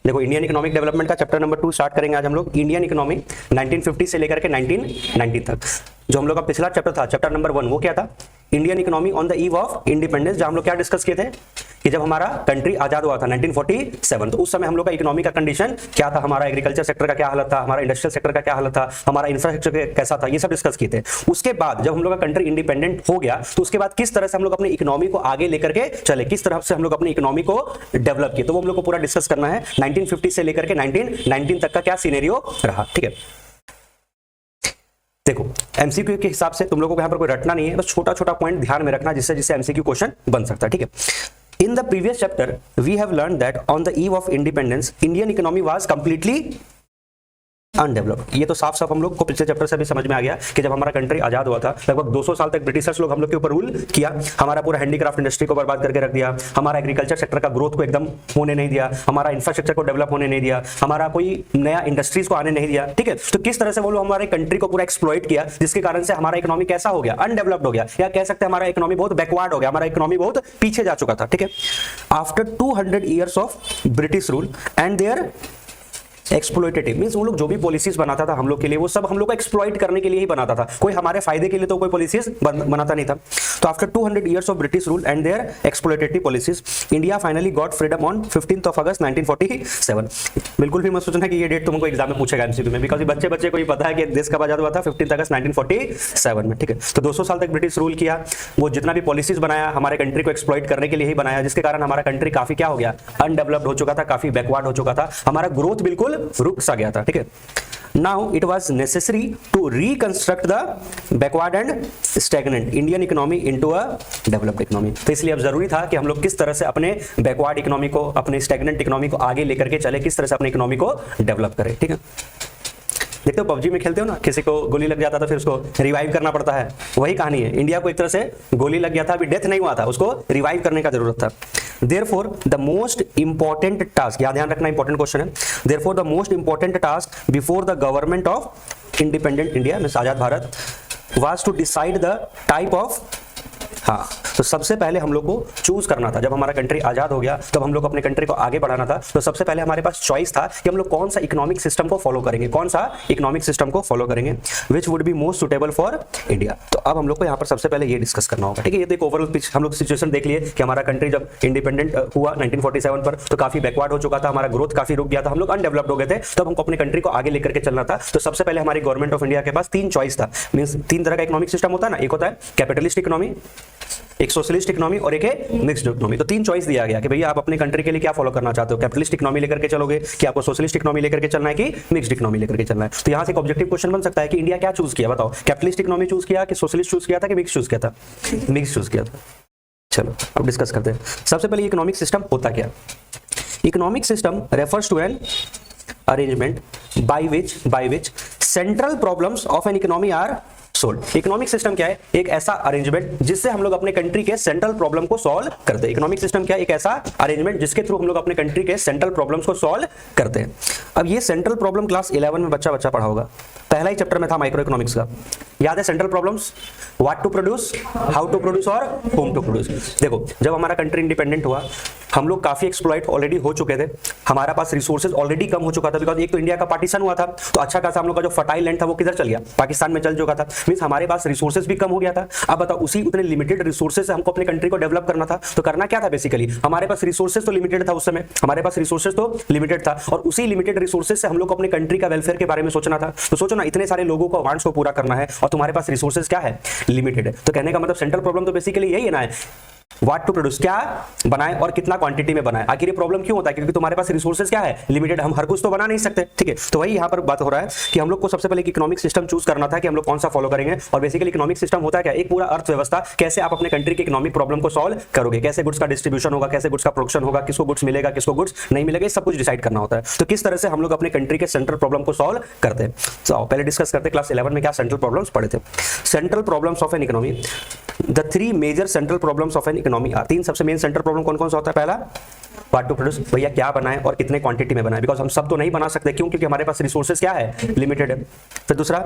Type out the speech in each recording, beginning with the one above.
देखो Indian economic development का chapter number 2 start करेंगे आज हम लोग। इंडियन इकोनॉमी 1950 से लेकर के 1990 तक। जो हम लोग का पिछला चैप्टर था, चैप्टर नंबर 1, वो क्या था? Indian economy on the eve of independence. जहां हम लोग क्या डिस्कस किए थे कि जब हमारा कंट्री आजाद हुआ था 1947, तो उस समय हम लोग का इकोनॉमी का कंडीशन क्या था, हमारा एग्रीकल्चर सेक्टर का क्या हालत था, हमारा इंडस्ट्रियल सेक्टर का क्या हालत था, हमारा इंफ्रास्ट्रक्चर कैसा था, ये सब डिस्कस किए थे। उसके बाद जब हम लोग का कंट्री इंडिपेंडेंट हो गया, तो उसके बाद किस तरह से हम लोग अपनी इकोनॉमी को आगे लेकर के चले, किस तरह से हम लोग अपनी इकोनॉमी को डेवलप किए, तो वो हम लोग को पूरा डिस्कस करना है। 1950 से लेकर के 1919 तक का क्या सिनेरियो रहा, ठीक है। देखो एमसीक्यू के हिसाब से तुम लोगों को यहां पर कोई रटना नहीं है, बस छोटा छोटा पॉइंट ध्यान में रखना जिससे जिससे एमसीक्यू क्वेश्चन बन सकता है, ठीक है। In the previous chapter, we have learned that on the eve of independence, Indian economy was completely undeveloped. ये तो साफ साफ हम लोग को पिछले चैप्टर से भी समझ में आ गया कि जब हमारा कंट्री आजाद हुआ था, लगभग 200 साल तक ब्रिटिशर्स लोग हम लोग के ऊपर रूल किया, हमारा पूरा हैंडीक्राफ्ट इंडस्ट्री को बर्बाद करके रख दिया, हमारा एग्रीकल्चर सेक्टर का ग्रोथ को एकदम होने नहीं दिया, हमारा इंफ्रास्ट्रक्चर को डेवलप होने नहीं दिया, हमारा कोई नया इंडस्ट्रीज को आने नहीं दिया, ठीक है। तो किस तरह से वो लोग हमारे कंट्री को पूरा एक्सप्लॉइट किया, जिसके कारण से हमारा इकोनॉमी कैसा हो गया, अनडेवलप्ड हो गया, या कह सकते हैं हमारा इकोनॉमी बहुत बैकवर्ड हो गया, हमारा इकोनॉमी बहुत पीछे जा चुका था, ठीक है। After 200 years of British rule and their exploitative means वो लोग जो भी पॉलिसीज बनाता था हम लोग के लिए, वो सब हम लोग को एक्सप्लॉइट करने के लिए ही बनाता था, कोई हमारे फायदे के लिए तो कोई पॉलिसीज बनाता नहीं था। तो after 200 years of British rule and their exploitative policies, India finally got freedom on 15th of August 1947। बिल्कुल भी मत सोचना कि ये डेट तुमको एग्जाम में पूछेगा एमसीक्यू में, बिकॉज़ बच्चे को ही पता है कि देश कब आजाद हुआ था, 15 अगस्त 1947 में, ठीक है। तो 200 साल तक ब्रिटिश रूल किया, वो जितना भी पॉलिसीज बनाया हमारे कंट्री को एक्सप्लॉइट करने के लिए ही बनाया, जिसके कारण हमारा कंट्री काफी क्या हो गया, अनडेवलप्ड हो चुका था, काफी बैकवर्ड हो चुका था, हमारा ग्रोथ बिल्कुल रुक सा गया था, ठीक है। Now it was necessary to reconstruct the backward and stagnant Indian economy into a developed economy। तो इसलिए अब जरूरी था कि हम लोग किस तरह से अपने बैकवर्ड इकोनॉमी को, अपने स्टैग्नेंट इकोनॉमी को आगे लेकर के चले, किस तरह से अपने इकोनॉमी को डेवलप करें, ठीक है। देखते हो पबजी में खेलते हो ना, किसी को गोली लग जाता था फिर उसको रिवाइव करना पड़ता है, वही कहानी है। इंडिया को एक तरह से गोली लग गया था, अभी डेथ नहीं हुआ था, उसको रिवाइव करने का जरूरत था। Therefore, the most important task, यह ध्यान रखना इंपॉर्टेंट क्वेश्चन है। Therefore, the most important task before the government of independent India, means Azad Bharat, was to decide the type of, हाँ, तो सबसे पहले हम लोग को चूज करना था, जब हमारा कंट्री आजाद हो गया तब हम लोग अपने कंट्री को आगे बढ़ाना था, तो सबसे पहले हमारे पास चॉइस था कि हम लोग कौन सा इकोनॉमिक सिस्टम को फॉलो करेंगे, कौन सा इकोनॉमिक सिस्टम को फॉलो करेंगे, which would be most suitable for India. तो अब हम लोग को यहाँ पर सबसे पहले ये डिस्कस करना होगा, ठीक है। ये तो ओवरऑल पिच हम लोग सिचुएशन देख लिए कि हमारा कंट्री जब इंडिपेंडेंट हुआ 1947 पर, तो काफी बैकवर्ड हो चुका था, हमारा ग्रोथ काफी रुक गया था, हम लोग अनडेवलप्ड हो गए थे, तब हमको अपने कंट्री को आगे लेकर के चलना था। तो सबसे पहले हमारी गवर्नमेंट ऑफ इंडिया के पास 3 चॉइस था, मींस 3 तरह का इकोनॉमिक सिस्टम होता है ना, एक होता है कैपिटलिस्ट इकोनॉमी, एक सोशलिस्ट इकोनॉमी और एक है मिक्स्ड इकोनॉमी। तो 3 चॉइस दिया गया कि भैया आप अपने कंट्री के लिए क्या फॉलो करना चाहते हो, कैपिटलिस्ट इकोनॉमी लेकर के चलोगे कि आपको सोशलिस्ट इकोनॉमी लेकर के चलना है कि मिक्स्ड इकोनॉमी लेकर के चलना है। तो यहां से एक ऑब्जेक्टिव क्वेश्चन बन सकता है कि इंडिया क्या चूज किया, बताओ, कैपिटलिस्ट इकोनॉमी चूज किया कि सोशलिस्ट चूज किया था कि मिक्स चूज किया था? मिक्स चूज किया था। चलो अब डिस्कस करते हैं। सबसे पहले इकोनॉमिक सिस्टम होता क्या? Economic system refers to an arrangement by which central problems of an economy are solve. Economic system क्या है? एक ऐसा अरेंजमेंट जिससे हम लोग अपने कंट्री के सेंट्रल प्रॉब्लम को सॉल्व करते हैं। इकोनॉमिक सिस्टम क्या है? एक ऐसा अरेंजमेंट जिसके थ्रू हम लोग अपने कंट्री के सेंट्रल प्रॉब्लम्स को सॉल्व करते हैं। अब ये सेंट्रल प्रॉब्लम क्लास 11 में बच्चा पढ़ा होगा, पहला ही चैप्टर में था माइक्रो इकोनॉमिक्स का, याद है? Central problems, what to produce, how to produce और होम टू प्रोड्यूस। देखो जब हमारा कंट्री इंडिपेंडेंट हुआ, हम लोग काफी एक्सप्लॉइट ऑलरेडी हो चुके थे, हमारा पास रिसोर्सेज ऑलरेडी कम हो चुका था, बिकॉज एक तो इंडिया का पार्टीशन हुआ था, तो अच्छा खासा हम लोग का जो फर्टाइल लैंड था वो किधर चल गया, पाकिस्तान में चल चुका था, मींस हमारे पास रिसोर्सेज भी कम हो गया था। अब बताओ उसी उतने लिमिटेड रिसोर्सेज से हमको अपने कंट्री को डेवलप करना था, तो करना क्या था बेसिकली, हमारे पास रिसोर्सेज तो लिमिटेड था, उस समय हमारे पास रिसोर्सेज तो लिमिटेड था, और उसी लिमिटेड रिसोर्सेज से हम लोग को अपने कंट्री का वेलफेयर के बारे में सोचना था। तो सोचो ना, इतने सारे लोगों को वांट्स को पूरा करना है और तुम्हारे पास रिसोर्सेज क्या है, लिमिटेड है। तो कहने का मतलब सेंट्रल प्रॉब्लम तो बेसिकली यही है ना, व्हाट टू प्रोड्यूस, क्या बनाए और कितना क्वांटिटी में बनाए। आखिर ये प्रॉब्लम क्यों होता है? क्योंकि तुम्हारे पास रिसोर्सेज क्या है, लिमिटेड, हम हर कुछ तो बना नहीं सकते, ठीक है। तो वही यहाँ पर बात हो रहा है कि हम लोग को सबसे पहले इकोनॉमिक सिस्टम चूज करना था कि हम लोग कौन सा फॉलो करेंगे। और बेसिकली इकोनॉमिक सिस्टम होता है क्या? एक पूरा अर्थव्यवस्था, कैसे आप अपने कंट्री के इकोनॉमिक प्रॉब्लम को सॉल्व करोगे, कैसे गुड्स का डिस्ट्रीब्यूशन होगा, कैसे गुड्स का प्रोडक्शन होगा, किसको गुड्स मिलेगा, किसको गुड्स नहीं मिलेगा, सब कुछ डिसाइड करना होता है। तो किस तरह से हम लोग अपने कंट्री के सेंट्रल प्रॉब्लम को सॉल्व करते हैं। तो पहले डिस्कस करते हैं क्लास 11 में क्या सेंट्रल प्रॉब्लम्स पढ़े थे। Central problems of an economy, the 3 major central problems of an economy are. 3 सबसे मेन सेंट्रल प्रॉब्लम कौन कौन सा होता है? पहला व्हाट टू प्रोड्यूस, भैया क्या बनाए और कितने क्वांटिटी में बनाए, बिकॉज हम सब तो नहीं बना सकते, क्यों? क्योंकि हमारे पास रिसोर्सेज क्या है, लिमिटेड है। फिर दूसरा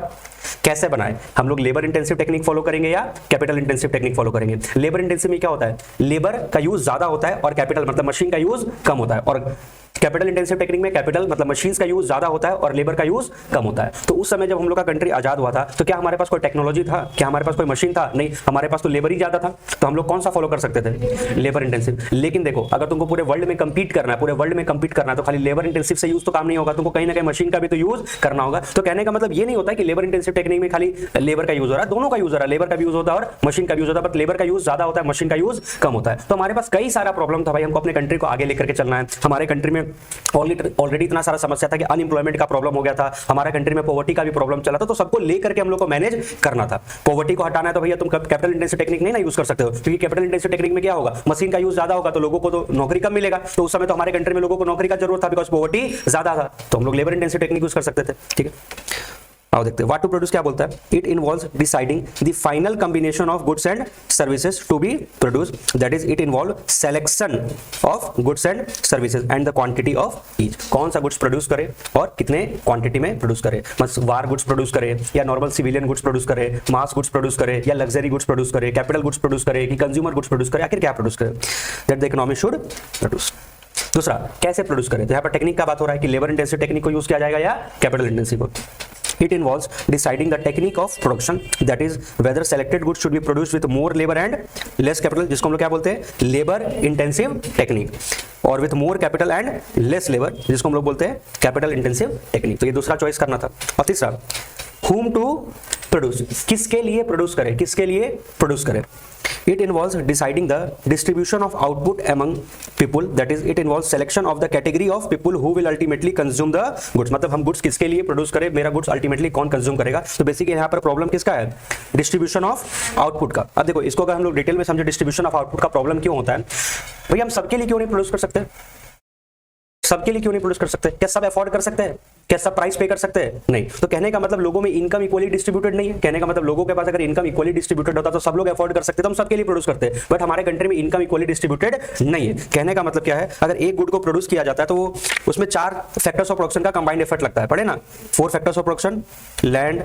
कैसे बनाए, हम लोग लेबर इंटेंसिव टेक्निक फॉलो करेंगे या कैपिटल इंटेंसिव टेक्निक फॉलो करेंगे। लेबर इंटेंसिव में क्या होता है, लेबर का यूज ज्यादा होता है और कैपिटल मतलब मशीन का यूज कम होता है। और कैपिटल इंटेंसिव टेक्निक में कैपिटल मतलब मशीन्स का यूज ज्यादा होता है और लेबर का यूज कम होता है। तो उस समय जब हम लोग का कंट्री आजाद हुआ था तो क्या हमारे पास कोई टेक्नोलॉजी था, क्या हमारे पास कोई मशीन था? नहीं, हमारे पास तो लेबर ही ज्यादा था। तो हम लोग कौन सा फॉलो कर सकते थे? Labour intensive. लेकिन देखो, अगर तुमको पूरे वर्ल्ड में कंपीट करना है, पूरे वर्ल्ड में कंपीट करना है तो खाली लेबर इंटेंसिव से यूज तो काम नहीं होगा, तुमको कहीं ना कहीं मशीन का भी तो यूज करना होगा। तो कहने का मतलब ये नहीं होता कि लेबर इंटेंसिव टेक्निक में खाली लेबर का यूज हो रहा है, दोनों का यूज हो रहा है, लेबर का भी यूज होता है और मशीन का यूज होता है, बट लेबर का यूज ज्यादा होता है, मशीन का यूज कम होता है। तो हमारे पास कई सारा प्रॉब्लम था भाई, हमको अपने कंट्री को आगे लेकर के चलना है। हमारे कंट्री में ऑलरेडी इतना सारा समस्या था कि अनएम्प्लॉयमेंट का प्रॉब्लम हो गया था, हमारे कंट्री में पॉवर्टी का भी प्रॉब्लम चला था। तो सबको लेकर के हम लोग को मैनेज करना था। पॉवर्टी को हटाना है तो भैया तुम कैपिटल इंटेंसिव टेक्निक नहीं ना यूज कर सकते हो, क्योंकि कैपिटल इंटेंसिव टेक्निक में क्या होगा, मशीन का यूज ज्यादा होगा तो लोगों को तो नौकरी कम मिलेगा। तो उस समय तो हमारे कंट्री में लोगों को नौकरी का जरूरत था, बिकॉज पॉवर्टी ज्यादा था। तो हम लोग लेबर इंटेंसिव टेक्निक यूज कर सकते थे। ठीक है, आओ देखते हैं व्हाट टू प्रोड्यूस क्या बोलता है। It involves deciding the final combination of goods and services to be produce, that is it involve selection of goods and services and the quantity of each. कौन सा गुड्स प्रोड्यूस करे और कितने quantity में produce करे, मतलब वार goods produce करे या नॉर्मल सिविलियन गुड्स प्रोड्यूस करे, मास गुड्स प्रोड्यूस करे या लग्जरी गुड्स प्रोड्यूस करे, कैपिटल गुड्स प्रोड्यूस करे कि कंज्यूमर गुड्स प्रोड्यूस करे, आखिर क्या प्रोड्यूस करे, that the economy should produce. दूसरा, कैसे प्रोड्यूस करे, तो यहाँ पर टेक्निक का बात हो रहा है कि लेबर इंटेंसिव टेक्निक को यूज किया जाएगा या कैपिटल इंटेंसिव को। It involves deciding the technique of production, that is whether selected goods should be produced with more labor and less capital, जिसको हम लोग क्या बोलते हैं, लेबर इंटेंसिव टेक्निक, और with more capital and less labour, जिसको हम लोग बोलते हैं कैपिटल इंटेंसिव टेक्निक। तो ये दूसरा चॉइस करना था। और तीसरा, whom to produce, किसके लिए प्रोड्यूस करे, किसके लिए प्रोड्यूस करे। It involves deciding the distribution of output among people, that is it involves selection of the category of people who will ultimately consume the goods, मतलब हम गुड्स किसके लिए प्रोड्यूस करें, मेरा गुड्स अल्टीमेटली कौन कंज्यूम करेगा। तो बेसिकली यहाँ पर प्रॉब्लम किसका है, डिस्ट्रीब्यूशन ऑफ आउटपुट का। अब देखो, इसको अगर हम लोग डिटेल में समझे, डिस्ट्रीब्यूशन ऑफ आउटपुट का प्रॉब्लम क्यों होता है भैया, हम सबके लिए क्यों नहीं प्रोड्यूस कर सकते, सबके लिए क्यों नहीं प्रोड्यूस कर सकते? क्या सब अफोर्ड कर सकते हैं, क्या सब प्राइस पे कर सकते हैं? नहीं। तो कहने का मतलब लोगों में इनकम इक्वली डिस्ट्रीब्यूटेड नहीं है। कहने का मतलब लोगों के पास अगर इनकम इक्वली डिस्ट्रीब्यूटेड होता तो सब लोग अफोर्ड कर सकते, तो हम सबके लिए प्रोड्यूस करते हैं। बट हमारे कंट्री में इनकम इक्वली डिस्ट्रीब्यूटेड नहीं है। कहने का मतलब क्या है, अगर एक गुड को प्रोड्यूस किया जाता है तो वो उसमें 4 फैक्टर्स ऑफ प्रोडक्शन का कंबाइंड एफर्ट लगता है, पढ़े ना, 4 factors of production, land,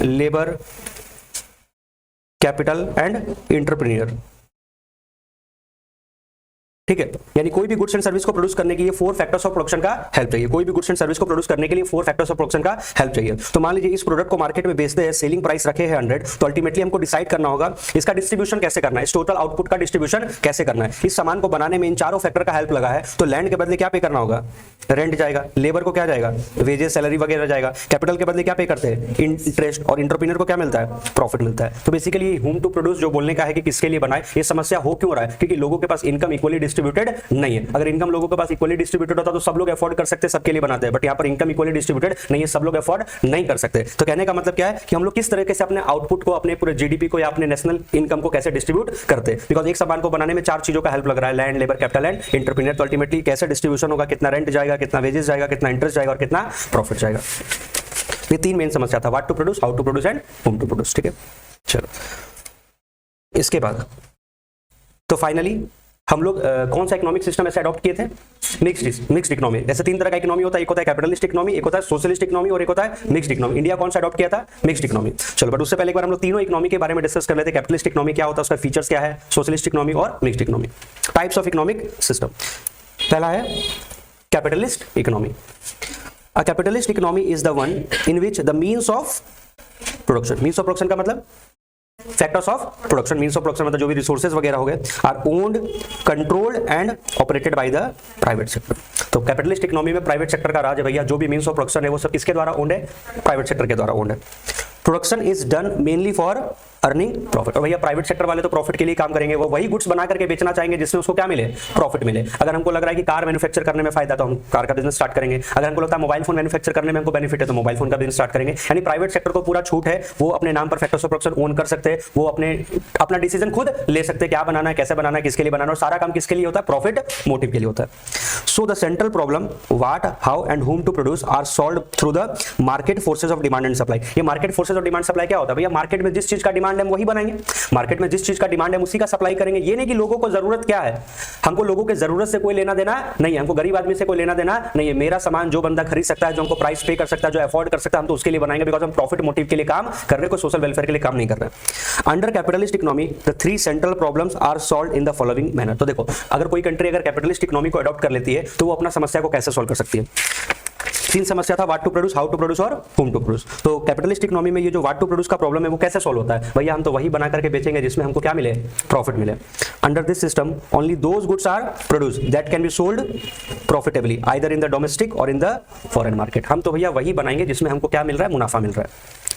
labour, capital and entrepreneur. ठीक है, यानी कोई भी गुड्स एंड सर्विस को प्रोड्यूस करने के लिए 4 फैक्टर्स ऑफ प्रोडक्शन का हेल्प चाहिए। कोई भी गुड्स एंड सर्विस को प्रोड्यूस करने के लिए 4 फैक्टर्स ऑफ प्रोडक्शन का हेल्प चाहिए। तो मान लीजिए इस प्रोडक्ट को मार्केट में बेचते हैं, सेलिंग प्राइस रखे हैं 100, तो अल्टीमेटली हमको डिसाइड करना होगा इसका डिस्ट्रीब्यूशन कैसे करना है, इस टोटल आउटपुट का डिस्ट्रीब्यूशन कैसे करना है। इस सामान को बनाने में इन चारों फैक्टर का हेल्प लगा है, तो लैंड के बदले क्या पे करना होगा, रेंट जाएगा, लेबर को क्या जाएगा, वेजेस सैलरी वगैरह जाएगा, कैपिटल के बदले क्या पे करते हैं, इंटरेस्ट, और एंटरप्रेन्योर को क्या मिलता है, प्रॉफिट मिलता है। तो बेसिकली होम टू प्रोड्यूस जो बोलने का है कि किसके लिए बनाए, ये समस्या हो क्यों रहा है, क्योंकि लोगों के पास इनकम इक्वली डिस्ट्रीब्यूटेड नहीं है। अगर इनकम लोगों के पास इक्वली डिस्ट्रीब्यूटेड होता तो सब लोग अफोर्ड कर सकते, सबके लिए बनाते हैं, बट यहाँ पर इनकम इक्वली डिस्ट्रीब्यूटेड नहीं है, सब लोग अफोर्ड नहीं कर सकते। तो कहने का मतलब क्या है कि हम लोग किस तरीके से अपने आउटपुट को, अपने पूरे जीडीपी को या अपने नेशनल इनकम को कैसे डिस्ट्रीब्यूट करते हैं। बिकॉज एक सामान को बनाने में 4 चीजों का हेल्प लग रहा है, land, labour, capital and entrepreneur. तो अल्टीमेटली कैसे डिस्ट्रीब्यूशन होगा, कितना रेंट जाएगा, कितना वेजेस जाएगा, कितना इंटरेस्ट जाएगा और कितना प्रॉफिट जाएगा। ये 3 मेन समस्या था, what to produce, how to produce and whom to produce. ठीक है, चलो इसके बाद तो फाइनली हम लोग कौन सा इकोनॉमिक सिस्टम ऐसे अडॉप्ट किए थे, मिक्स्ड इकोनॉमी। ऐसे 3 तरह का इकोनॉमी होता है, एक होता है कैपिटलिस्ट इकोनॉमी, एक होता है सोशलिस्ट इकोनॉमी और एक होता है मिक्स्ड इकोनॉमी। इंडिया कौन सा अडॉप्ट किया था, मिक्स्ड इकोनॉमी। चलो बट उससे पहले एक बार हम लोग तीनों इकोनॉमी के बारे में डिस्कस कर लेते हैं। कैपिटलिस्ट इकोनॉमी क्या होता है, उसका फीचर्स क्या है, सोशलिस्ट इकोनॉमी और mixed economy. Types of economic system, पहला है capitalist economy. A capitalist economy is the one in which the means of production, means of production का मतलब factors of production, means of production मतलब जो भी resources वगैरह हो गए, are owned, controlled and operated by the private sector. तो capitalist economy में प्राइवेट सेक्टर का राज है भैया, जो भी मीन्स ऑफ प्रोडक्शन है वो सब किसके द्वारा ओन्ड है, प्राइवेट सेक्टर के द्वारा ओन्ड है। Production is done mainly for earning profit. और भैया प्राइवेट सेक्टर वाले तो प्रॉफिट के लिए काम करेंगे, वो वही गुड्स बना करके बेचना चाहेंगे जिसमें उसको क्या मिले, प्रॉफिट मिले। अगर हमको लग रहा है कि कार मैन्युफैक्चर करने में फायदा तो हम कार का बिजनेस स्टार्ट करेंगे, अगर हमको लगता है मोबाइल फोन मैन्युफैक्चर करने में हमको बेनिफिट है तो मोबाइल फोन का बिजनेस स्टार्ट करेंगे। यानी प्राइवेट सेक्टर को पूरा छूट है, वो अपने नाम पर फैक्टर्स ऑफ प्रोडक्शन ओन कर सकते हैं, वो अपना डिसीजन खुद ले सकते हैं, क्या बनाना है, कैसे बनाना है, किसके लिए बनाना है, और सारा काम किसके लिए होता है, प्रॉफिट मोटिव के लिए होता है। So the central problem what, how and whom to produce are solved through the market forces of demand and supply. ये market forces of demand supply क्या होता है भैया, मार्केट में जिस चीज का डिमांड डिमांड है हम वही बनाएंगे, मार्केट में जिस चीज का डिमांड है उसी का सप्लाई करेंगे। ये नहीं कि लोगों को जरूरत क्या है, हमको लोगों के जरूरत से कोई लेना देना नहीं है, हमको गरीब आदमी से कोई लेना देना नहीं है। मेरा सामान जो बंदा खरीद सकता है, जो हमको प्राइस पे कर सकता है, जो अफोर्ड कर सकता है, हम तो उसके लिए बनाएंगे, बिकॉज हम प्रॉफिट मोटिव के लिए काम कर रहे हैं, कोई सोशल वेलफेयर के लिए काम नहीं कर रहे हैं। Under capitalist economy the 3 central problems are solved in the following manner. तो देखो, अगर कोई कंट्री अगर कैपिटलिस्ट इकोनॉमी को अडॉप्ट कर लेती है तो वो अपना समस्या को कैसे सॉल्व कर सकती है। 3 समस्या था, what to produce, how to produce और whom टू प्रोड्यूस। तो कैपिटलिस्ट इकोनॉमी में ये जो व्हाट टू प्रोड्यूस का प्रॉब्लम है वो कैसे सॉल्व होता है, भैया हम तो वही बना करके बेचेंगे जिसमें हमको क्या मिले, प्रॉफिट मिले। Under this system only those goods are produce that can be sold profitably either in the domestic or in the foreign market. हम तो भैया वही बनाएंगे जिसमें हमको क्या मिल रहा है, मुनाफा मिल रहा है।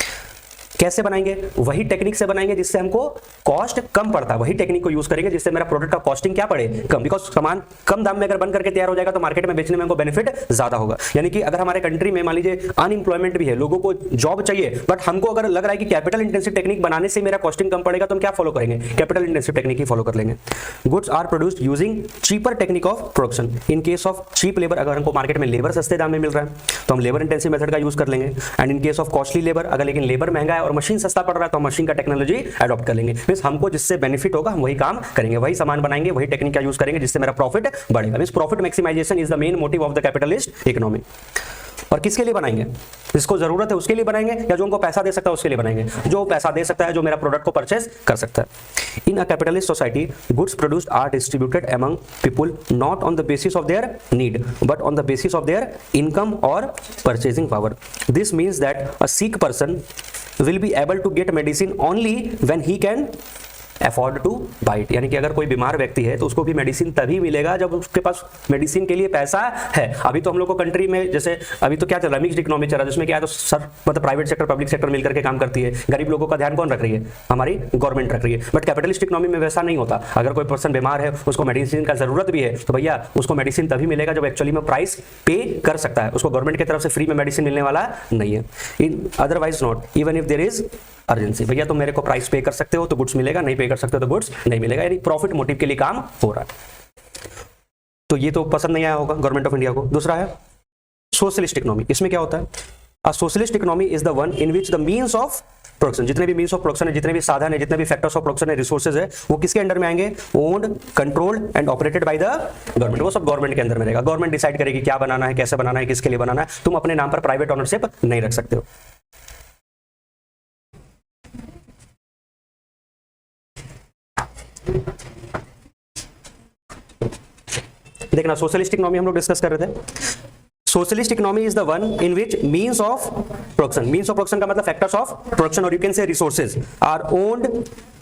कैसे बनाएंगे, वही टेक्निक से बनाएंगे जिससे हमको कॉस्ट कम पड़ता है, वही टेक्निक को यूज करेंगे जिससे मेरा प्रोडक्ट का कॉस्टिंग क्या पड़े, कम। बिकॉज सामान कम दाम में अगर बन करके तैयार हो जाएगा तो मार्केट में बेचने में हमको बेनिफिट ज्यादा होगा। यानी कि अगर हमारे कंट्री में मान लीजिए अनएम्प्लॉयमेंट भी है, लोगों को जॉब चाहिए, बट हमको अगर लग रहा है कि कैपिटल इंटेंसिव टेक्निक बनाने से मेरा कॉस्टिंग कम पड़ेगा तो हम क्या फॉलो करेंगे, कैपिटल इंटेंसिव टेक्निक ही फॉलो कर लेंगे। Goods are produced using cheaper technique of production. In case of cheap labour, अगर हमको मार्केट में लेबर सस्ते दाम में मिल रहा है तो हम लेबर इंटेंसिव मेथड का यूज कर लेंगे। And in case of costly labour, अगर लेकिन लेबर महंगा है और मशीन सस्ता पड़ रहा है तो मशीन का टेक्नोलॉजी अडॉप्ट कर लेंगे। मींस हमको जिससे बेनिफिट होगा हम वही काम करेंगे, वही सामान बनाएंगे, वही टेक्निक का यूज करेंगे जिससे मेरा प्रॉफिट बढ़ेगा। Means profit maximisation is the main motive of the capitalist economy. और किसके लिए बनाएंगे, जिसको जरूरत है उसके लिए बनाएंगे, या जो उनको पैसा दे सकता है उसके लिए बनाएंगे, जो पैसा दे सकता है, जो मेरा प्रोडक्ट को परचेज कर सकता है। In a capitalist society goods produced are distributed among people not on the basis of their need but on the basis of their income और purchasing power. This means that a sick person will be able to get medicine only when he can afford two by it. यानी कि अगर कोई बीमार व्यक्ति है तो उसको भी मेडिसिन तभी मिलेगा जब उसके पास मेडिसिन के लिए पैसा है। अभी तो हम लोग को कंट्री में जैसे अभी तो क्या चल रहा है, मिक्स्ड इकोनॉमी चल रहा है, जिसमें क्या है तो सर मतलब प्राइवेट सेक्टर पब्लिक सेक्टर मिलकर के काम करती है। गरीब लोगों का ध्यान कौन रख रही है, हमारी गवर्नमेंट रख रही है। बट कैपिटलिस्ट इकोनॉमी में वैसा नहीं होता। अगर कोई पर्सन बीमार है, उसको मेडिसिन का जरूरत भी है, तो भैया उसको मेडिसिन तभी मिलेगा जब एक्चुअली में प्राइस पे कर सकता है। उसको गवर्नमेंट की तरफ से फ्री में मेडिसिन मिलने वाला नहीं है। In otherwise not, even if there is urgency, भैया तो मेरे को प्राइस पे कर सकते हो तो गुड्स मिलेगा, नहीं पे कर सकते हो तो गुड्स नहीं मिलेगा। यानी प्रॉफिट मोटिव के लिए काम हो रहा है। तो ये तो पसंद नहीं आया होगा गवर्नमेंट ऑफ इंडिया को। दूसरा है सोशलिस्ट इकोनॉमी। इसमें क्या होता है, a socialist economy is the one in which the means of production, जितने भी मीन्स ऑफ प्रोडक्शन है, जितने भी साधन है, जितने भी फैक्टर्स ऑफ प्रोडक्शन है, रिसोर्सेज है, वो किसके अंडर में आएंगे, owned, controlled and operated by the government. वो सब गवर्नमेंट के अंदर में रहेगा। गवर्नमेंट डिसाइड करेगी क्या बनाना है, कैसे बनाना है, किसके लिए बनाना है। तुम अपने नाम पर प्राइवेट ओनरशिप नहीं रख सकते हो। देखना, सोशलिस्ट इकोनॉमी हम लोग डिस्कस कर रहे थे। Socialist economy is the one in which means of production, means of production का मतलब फैक्टर्स ऑफ प्रोडक्शन और you can say resources are owned,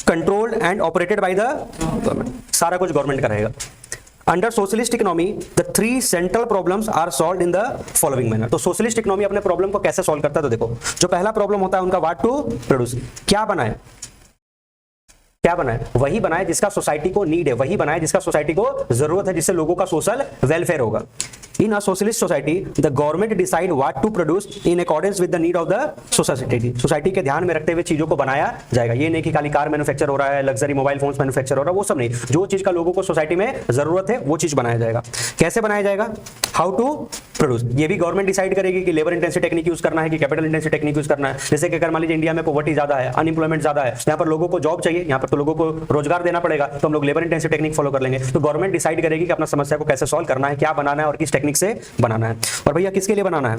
controlled and operated by the government. सारा कुछ गवर्नमेंट का रहेगा। Under socialist economy the 3 central problems are solved in the following manner. तो socialist economy अपने problem को कैसे solve करता है, तो देखो, जो पहला प्रॉब्लम होता है उनका व्हाट टू प्रोड्यूस, क्या बनाए, क्या बनाए, वही बनाए जिसका सोसाइटी को नीड है, वही बनाए जिसका सोसाइटी को जरूरत है, जिससे लोगों का सोशल वेलफेयर होगा। In a socialist society the government decide what to produce in accordance with the need of the society. Society के ध्यान में रखते हुए चीजों को बनाया जाएगा। ये नहीं कि खाली कार मैन्युफैक्चर हो रहा है, लग्जरी मोबाइल फोन्स मैन्युफैक्चर हो रहा है, वो सब नहीं। जो चीज का लोगों को सोसाइटी में जरूरत है वो चीज बनाया जाएगा। कैसे बनाया जाएगा, हाउ टू प्रोड्यूस, ये भी गवर्नमेंट डिसाइड करेगी कि लेबर इंटेंसिव टेक्निक यूज करना है कि कैपिटल इंटेंसिव टेक्निक यूज करना है। जैसे कि अगर मान लीजिए इंडिया में पॉवर्टी ज्यादा है, अनएम्प्लॉयमेंट ज्यादा है, यहाँ पर लोगों को जॉब चाहिए, यहाँ पर तो लोगों को रोजगार देना पड़ेगा, तो हम लोग लेबर इंटेंसिव टेक्निक फॉलो कर लेंगे। तो गवर्नमेंट डिसाइड करेगी कि अपना समस्या को कैसे सॉल्व करना है, क्या बनाना है और किस टेक्निक से बनाना है। और भैया किसके लिए बनाना है,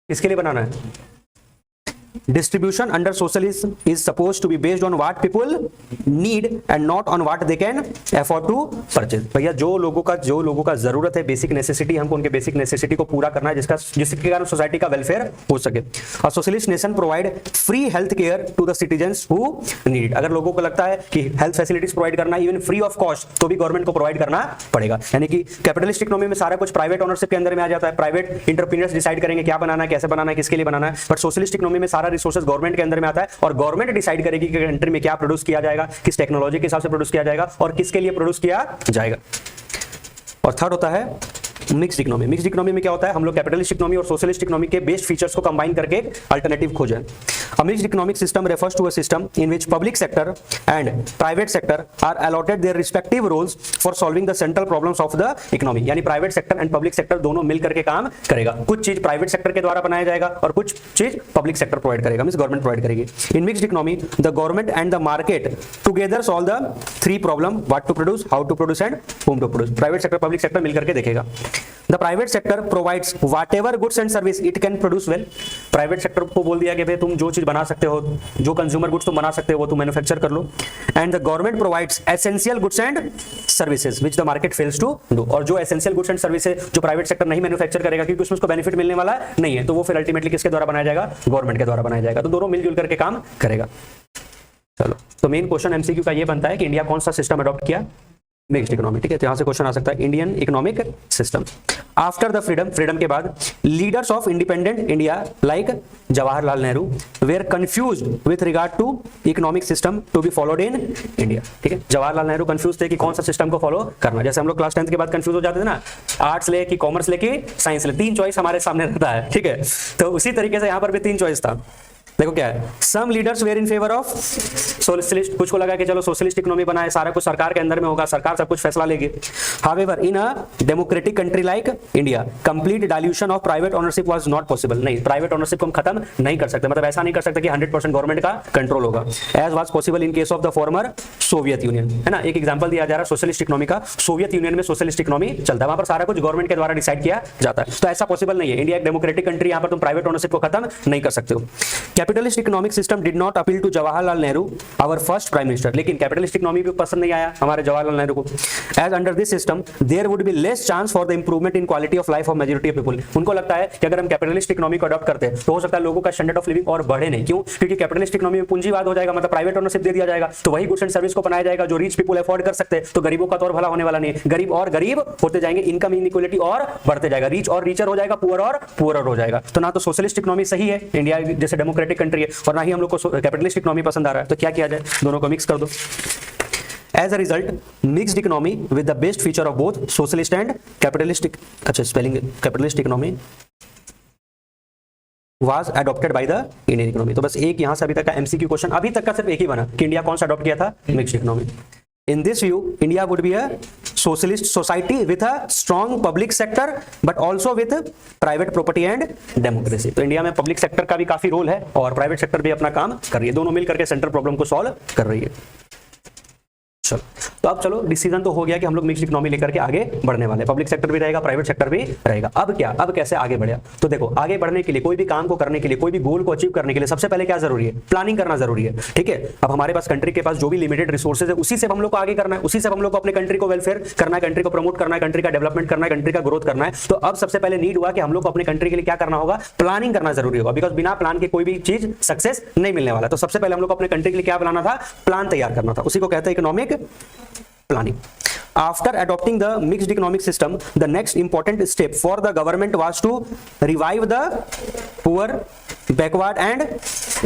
किसके लिए बनाना है, distribution under socialism is supposed to be based on what people need and not on what they can afford to purchase। भैया जो लोगों का जरूरत है, बेसिक नेसेसिटी, हमको उनके बेसिक नेसेसिटी को पूरा करना है, जिसके कारण सोसाइटी का वेलफेयर हो सके। और socialist nation provide free health care to the citizens who need it. अगर लोगों को लगता है कि हेल्थ फैसिलिटीज प्रोवाइड करना इवन फ्री ऑफ कॉस्ट, तो भी गवर्नमेंट को प्रोवाइड करना पड़ेगा। यानी कि कैपिटलिस्ट इकोनॉमी में सारा कुछ प्राइवेट ओनरशिप के अंदर में आ जाता है। प्राइवेट इंटरप्रीनियर्स डिसाइड करेंगे क्या बनाना है, कैसे बनाना है, किसके लिए बनाना है। बट सोशलिस्ट इकोनॉमी में सारा रिसोर्सेज गवर्नमेंट के अंदर में आता है और गवर्नमेंट डिसाइड करेगी कि कंट्री में क्या प्रोड्यूस किया जाएगा, किस टेक्नोलॉजी के हिसाब से प्रोड्यूस किया जाएगा और किसके लिए प्रोड्यूस किया जाएगा। और थर्ड होता है मिक्स्ड इकोनॉमी। मिक्स्ड इकोनॉमी में क्या होता है, हम लोग कैपिटलिस्ट इकोनॉमी और सोशलिस्ट इकोनॉमी के बेस्ट फीचर्स को कंबाइन करके अल्टरनेटिव खोजें। A mixed economic system refers to a system in which public sector and private sector are allotted their respective roles for solving the central problems of the economy. यानी private sector and public sector दोनों मिल करके काम करेगा। कुछ चीज private sector के द्वारा बनाया जाएगा और कुछ चीज पब्लिक सेक्टर प्रोवाइड करेगा, मींस गवर्नमेंट प्रोवाइड करेगी। In mixed economy the government and the market together solve the three problem, what to produce, how to produce and whom to produce। Private sector public sector मिल करके देखेगा। The private sector provides whatever goods and service it can produce well. Private sector को बोल दिया कि भाई तुम जो चीज बना सकते हो, जो कंज्यूमर गुड्स तुम बना सकते हो वो तुम मैन्युफैक्चर कर लो। And the government provides essential goods and services which the market fails to do. और जो एसेंशियल गुड्स एंड सर्विसेज जो प्राइवेट सेक्टर नहीं मैन्युफैक्चर करेगा क्योंकि उसमें उसको बेनिफिट मिलने वाला नहीं है, तो वो फिर अल्टीमेटली किसके द्वारा बनाया जाएगा, गवर्नमेंट के द्वारा बनाया जाएगा। तो दोनों मिलजुल करके काम करेगा। चलो, तो मेन क्वेश्चन एमसीक्यू का ये बनता है कि इंडिया कौन सा सिस्टम अडॉप्ट किया, मिक्स्ड इकोनॉमी। ठीक है, तो यहां से क्वेश्चन आ सकता है Indian economic system. After the freedom, freedom के बाद leaders of independent India like Jawaharlal Nehru were confused with regard to economic system to be followed in India. ठीक है, जवाहरलाल नेहरू कंफ्यूज थे कि कौन सा सिस्टम को फॉलो करना। जैसे हम लोग क्लास 10th के बाद कंफ्यूज हो जाते थे ना, आर्ट्स ले कि कॉमर्स ले कि साइंस ले, तीन चॉइस हमारे सामने रहता है। ठीक है, तो उसी तरीके से यहां पर भी तीन चॉइस था। देखो क्या है, some leaders were in favour of socialist, कुछ को लगा कि चलो सोशलिस्ट इकोनॉमी बनाए, सारा कुछ सरकार के अंदर में होगा, सरकार सब कुछ फैसला लेगी। However in a democratic country like India complete dilution of private ownership was not possible. नहीं, प्राइवेट ओनरशिप को हम खत्म नहीं कर सकते, मतलब ऐसा नहीं कर सकते कि 100% गवर्नमेंट का कंट्रोल होगा, as was possible in case of the former Soviet Union. है ना, एक एग्जांपल दिया जा रहा है सोशलिस्ट इकोनॉमी का। सोवियत यूनियन में सोशलिस्ट इकोनॉमी चलता है, वहां पर सारा कुछ गवर्नमेंट के द्वारा डिसाइड किया जाता है। तो ऐसा पॉसिबल नहीं है, इंडिया एक डेमोक्रेटिक कंट्री, यहां पर तुम प्राइवेट ओनरशिप को खत्म नहीं कर सकते हो। Capitalist economic system did not appeal to Jawaharlal Nehru our first prime minister. लेकिन कैपिटलिस्ट इकोनॉमी भी पसंद नहीं आया हमारे जवाहरलाल नेहरू को। As under this system there would be less chance for the improvement in quality of life of majority of people. उनको लगता है कि अगर हम कैपिटलिस्ट इकोनॉमी को अडॉप्ट करते हैं तो हो सकता है लोगों का स्टैंडर्ड ऑफ लिविंग और बढ़े नहीं। क्यों? क्योंकि कैपिटलिस्ट इकोनॉमी में पूंजीवाद हो जाएगा, मतलब प्राइवेट ओनरशिप दे दिया जाएगा, तो वही गुड्स एंड सर्विस को बनाया जाएगा जो रिच पीपल अफोर्ड कर सकते हैं, तो गरीबों का तो और भला होने वाला नहीं है। गरीब और गरीब होते जाएंगे, इनकम इनइक्वालिटी और बढ़ते जाएगा, रिच और रिचर हो जाएगा, पुअर और पुअरर हो जाएगा। तो ना तो सोशलिस्ट इकोनॉमी सही है, इंडिया जैसे डेमोक्रेटिक कंट्री है, और ना ही हम लोग को कैपिटलिस्ट इकोनॉमी पसंद आ रहा है। तो क्या किया जाए, दोनों को मिक्स कर दो। As a result, mixed economy with the best feature of both socialist and capitalistic, अच्छा spelling capitalist economy was adopted by the Indian economy। तो बस एक यहाँ से अभी तक का MCQ क्वेश्चन अभी तक का सिर्फ एक ही बना कि इंडिया कौन सा अडॉप्ट किया था, mixed economy. In this view, India would be a socialist society with a strong public sector, but also with private property and democracy। तो इंडिया में पब्लिक सेक्टर का भी काफी रोल है और प्राइवेट सेक्टर भी अपना काम कर रही है, दोनों मिल करके सेंट्रल प्रॉब्लम को सॉल्व कर रही है। चलो, तो अब चलो डिसीजन तो हो गया कि हम लोग मिक्स्ड इकोनॉमी लेकर के आगे बढ़ने वाले, पब्लिक सेक्टर भी रहेगा, प्राइवेट सेक्टर भी रहेगा। अब क्या, अब कैसे आगे बढ़े? तो देखो, आगे बढ़ने के लिए, कोई भी काम को करने के लिए, कोई भी गोल को अचीव करने के लिए सबसे पहले क्या जरूरी है, प्लानिंग करना जरूरी है। ठीक है, अब हमारे पास कंट्री के पास जो भी लिमिटेड रिसोर्सेज है उसी से हम लोग को आगे करना है, उसी से हम लोग को अपने कंट्री को वेलफेयर करना है, कंट्री को प्रमोट करना है, कंट्री का डेवलपमेंट करना है, कंट्री का ग्रोथ करना है। तो अब सबसे पहले नीड हुआ कि हम लोग को अपने कंट्री के लिए क्या करना होगा, प्लानिंग करना जरूरी होगा, बिकॉज बिना प्लान के कोई भी चीज सक्सेस नहीं मिलने वाला। तो सबसे पहले हम लोग को अपने कंट्री के लिए क्या बनाना था, प्लान तैयार करना था, उसी को कहते हैं economic planning। After adopting the mixed economic system, the next important step for the government was to revive the poor, backward and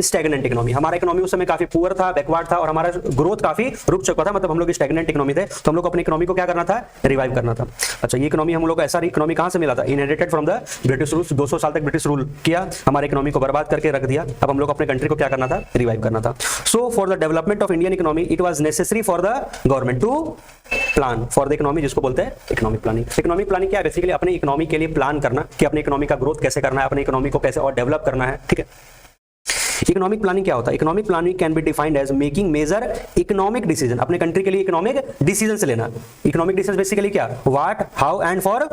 stagnant economy। हमारा इकोनॉमी उस समय काफी पुअर था, बैकवर्ड था और हमारा ग्रोथ काफी रुक चुका था, मतलब हम लोग स्टैग्नेंट इकोनॉमी थे। तो हम लोग अपनी इकोनॉमी को क्या करना था, रिवाइव करना था। अच्छा, ये इकोनॉमी हम लोग ऐसा इकोनॉमी कहां से मिला था, inherited from the British rules. 200 साल तक ब्रिटिश रूल किया, हमारे इकोनॉमी को बर्बाद करके रख दिया। अब हम लोग अपने कंट्री को क्या करना था, रिवाइव करना था। So for the development of Indian economy it was necessary for the government to plan for the economy, जिसको बोलते हैं इकोनॉमिक प्लानिंग। इकोनॉमिक प्लानिंग क्या है, बेसिकली अपने इकोनॉमी के लिए प्लान करना कि अपने इकोनॉमी का ग्रोथ कैसे करना है, अपने इकोनॉमी को कैसे और डेवलप करना है। ठीक है, इकोनॉमिक प्लानिंग क्या होता है, economic planning can be defined as making major economic decision, अपने कंट्री के लिए इकोनॉमिक डिसीजन लेना। इकोनॉमिक डिसीजन बेसिकली क्या, what, how and for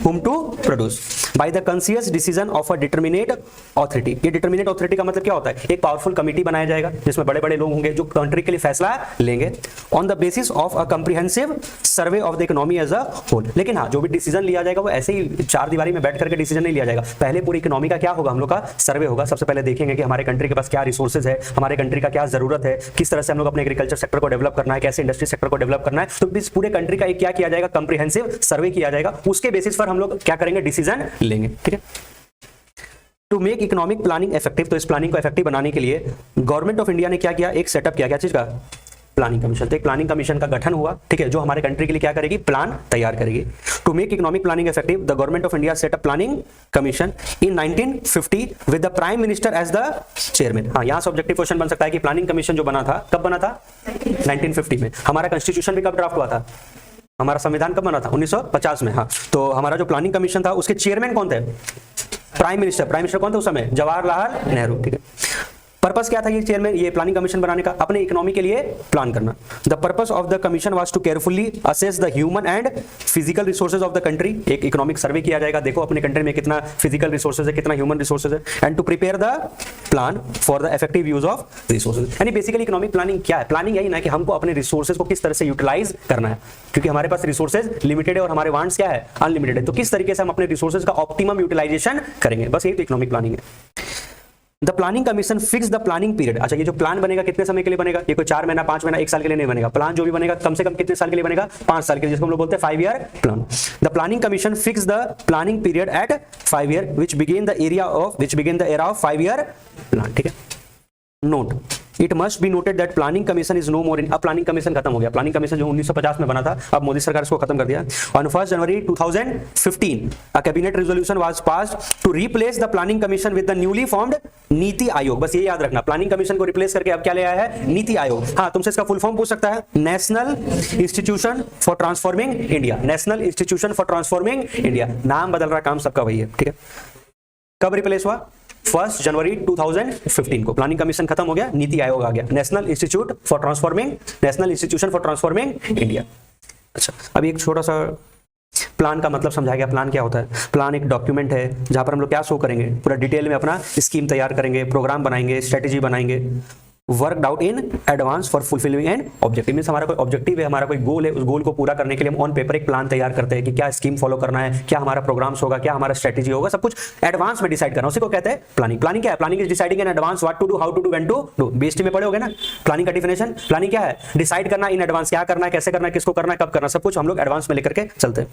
whom to produce by the conscious decision of a determinate authority. ये determinate authority का मतलब क्या होता है, एक पावरफुल कमिटी बनाया जाएगा जिसमें बड़े बड़े लोग होंगे जो कंट्री के लिए फैसला लेंगे on the basis of a comprehensive survey of the economy as a whole. लेकिन हाँ, जो भी डिसीजन लिया जाएगा वो ऐसे ही चार दीवारी में बैठ करके डिसीजन नहीं लिया जाएगा, पहले पूरी इकोनॉमी का क्या होगा, हम लोग का सर्वे होगा। सबसे पहले देखेंगे कि हमारे कंट्री के पास क्या रिसोर्सेज है, हमारे कंट्री का क्या जरूरत है, किस तरह से हम लोग अपने एग्रीकल्चर सेक्टर को डेवलप करना है, कैसे इंडस्ट्री सेक्टर को डेवलप करना है। तो इस पूरे कंट्री का एक क्या किया जाएगा, कंप्रिहेंसिव सर्वे किया जाएगा, उसके बेसिस पर हम लोग क्या करेंगे, डिसीजन लेंगे। ठीक है, to make economic planning effective, तो इस प्लानिंग को इफेक्टिव बनाने के लिए गवर्नमेंट ऑफ इंडिया ने क्या किया, एक सेटअप किया, क्या चीज का, प्लानिंग कमीशन। तो एक प्लानिंग कमीशन का गठन हुआ, ठीक है, जो हमारे कंट्री के लिए क्या करेगी, प्लान तैयार करेगी। To make economic planning effective the government of India set a planning commission in 1950 with the prime minister as the chairman. हाँ, यहां से ऑब्जेक्टिव क्वेश्चन बन सकता है कि प्लानिंग कमीशन जो बना था, कब बना था, 1950 में। हमारा कॉन्स्टिट्यूशन भी कब ड्राफ्ट हुआ था, हमारा संविधान कब बना था, 1950 में। हाँ, तो हमारा जो प्लानिंग कमीशन था उसके चेयरमैन कौन थे, प्राइम मिनिस्टर। प्राइम मिनिस्टर कौन थे उस समय, जवाहरलाल नेहरू, ठीक है। पर्पस क्या था ये चेयरमैन, ये प्लानिंग कमीशन बनाने का, अपने इकोनॉमी के लिए प्लान करना। The purpose of the commission was to carefully assess the human and physical resources of the country. एक इकोनॉमिक सर्वे किया जाएगा, देखो अपने कंट्री में कितना फिजिकल रिसोर्सेज है, कितना ह्यूमन रिसोर्सेज है, and to prepare the plan for the effective use of resources. यानी बेसिकली इकोनॉमिक प्लानिंग क्या है, प्लानिंग यही ना कि हमको अपने रिसोर्सेज को किस तरह से यूटिलाइज करना है, क्योंकि हमारे पास रिसोर्सेज लिमिटेड है और हमारे वांट्स क्या है, अनलिमिटेड है। तो किस तरीके से हम अपने रिसोर्सेज का ऑप्टिमम यूटिलाइजेशन करेंगे, बस यही तो इकोनॉमिक प्लानिंग है। The planning commission fix the planning period. अच्छा, ये जो प्लान बनेगा कितने समय के लिए बनेगा, ये कोई 4 महीना 5 महीना 1 साल के लिए नहीं बनेगा। प्लान जो भी बनेगा कम से कम कितने साल के लिए बनेगा, 5 साल के लिए, जिसको हम लोग बोलते हैं 5 year plan. The planning commission fix the planning period at 5 year which begin the era of 5 year plan, ठीक है। Note, it must be noted that planning commission is no more in. अब प्लानिंग कमीशन खत्म हो गया। Planning commission जो 1950 में बना था, अब मोदी सरकार इसको खत्म कर दिया। On 1 January 2015 a cabinet resolution was passed to replace the planning commission with the newly formed NITI Aayog. बस ये याद रखना, प्लानिंग कमीशन को रिप्लेस करके अब क्या ले आया है, नीति आयोग। हाँ, तुमसे इसका फुल फॉर्म पूछ सकता है, national institution for transforming India. National institution for transforming India, नाम बदल रहा, काम सबका वही है, ठीक है। कब रिप्लेस हुआ, 1 जनवरी 2015 को। प्लानिंग कमीशन खत्म हो गया, नीति आयोग आ गया, national institution for transforming India. अच्छा, अभी एक छोटा सा प्लान का मतलब समझा गया। प्लान क्या होता है, प्लान एक डॉक्यूमेंट है जहां पर हम लोग क्या शो करेंगे, पूरा डिटेल में अपना स्कीम तैयार करेंगे, प्रोग्राम बनाएंगे, स्ट्रेटेजी बनाएंगे, worked out in advance for fulfilling and objective. Means हमारा कोई ऑब्जेक्टिव है, हमारा कोई गोल है, उस गोल को पूरा करने के लिए हम ऑन पेपर एक प्लान तैयार करते हैं कि क्या स्कीम फॉलो करना है, क्या हमारा प्रोग्राम्स होगा, क्या हमारा स्ट्रेटेजी होगा, सब कुछ एडवांस में डिसाइड करना, उसी को कहते हैं प्लानिंग। प्लानिंग क्या है, planning is deciding in advance what to do, how to do, when to do. BST में पढ़े होगे ना प्लानिंग का डिफिनेशन। प्लानिंग क्या है, डिसाइड करना इन एडवांस, क्या करना है, कैसे करना है, किसको करना है, कब करना, सब कुछ हम लोग एडवांस में लेकर के चलते हैं।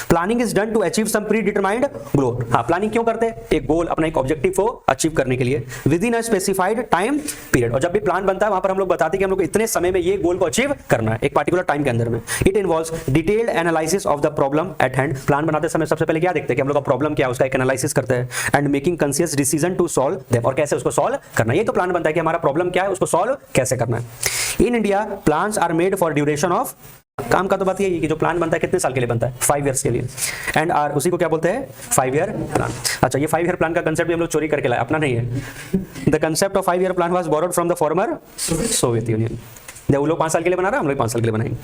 Planning is done to achieve some pre determined goal. हाँ, प्लानिंग क्यों करते हैं, एक गोल, अपना एक ऑब्जेक्टिव को अचीव करने के लिए with in a specified time period. और जब भी प्लान बनता है वहां पर हम लोग बताते हैं कि हम लोग इतने समय में ये गोल को अचीव करना है, एक पार्टिकुलर टाइम के अंदर में। It involves detailed analysis of the problem at hand. Plan बनाते समय सबसे पहले क्या देखते हैं कि हम लोग का प्रॉब्लम क्या है, उसका एक एनालिसिस करते हैं, and making conscious decision to solve them, और कैसे उसको सॉल्व करना है। ये तो प्लान बनता है कि हमारा प्रॉब्लम क्या है, उसको सॉल्व कैसे करना है। In India plans are made for duration of, काम का तो बात यही है कि जो प्लान बनता है कितने साल के लिए बनता है, 5 इयर्स के लिए, एंड आर उसी को क्या बोलते हैं, 5 ईयर प्लान। अच्छा, ये 5 ईयर प्लान का कंसेप्ट भी हम लोग चोरी करके लाए, अपना नहीं है। The concept of 5 year plan was borrowed from the former Soviet union. वो लोग 5 साल के लिए बना रहा है, हम लोग 5 साल के लिए बनाएंगे।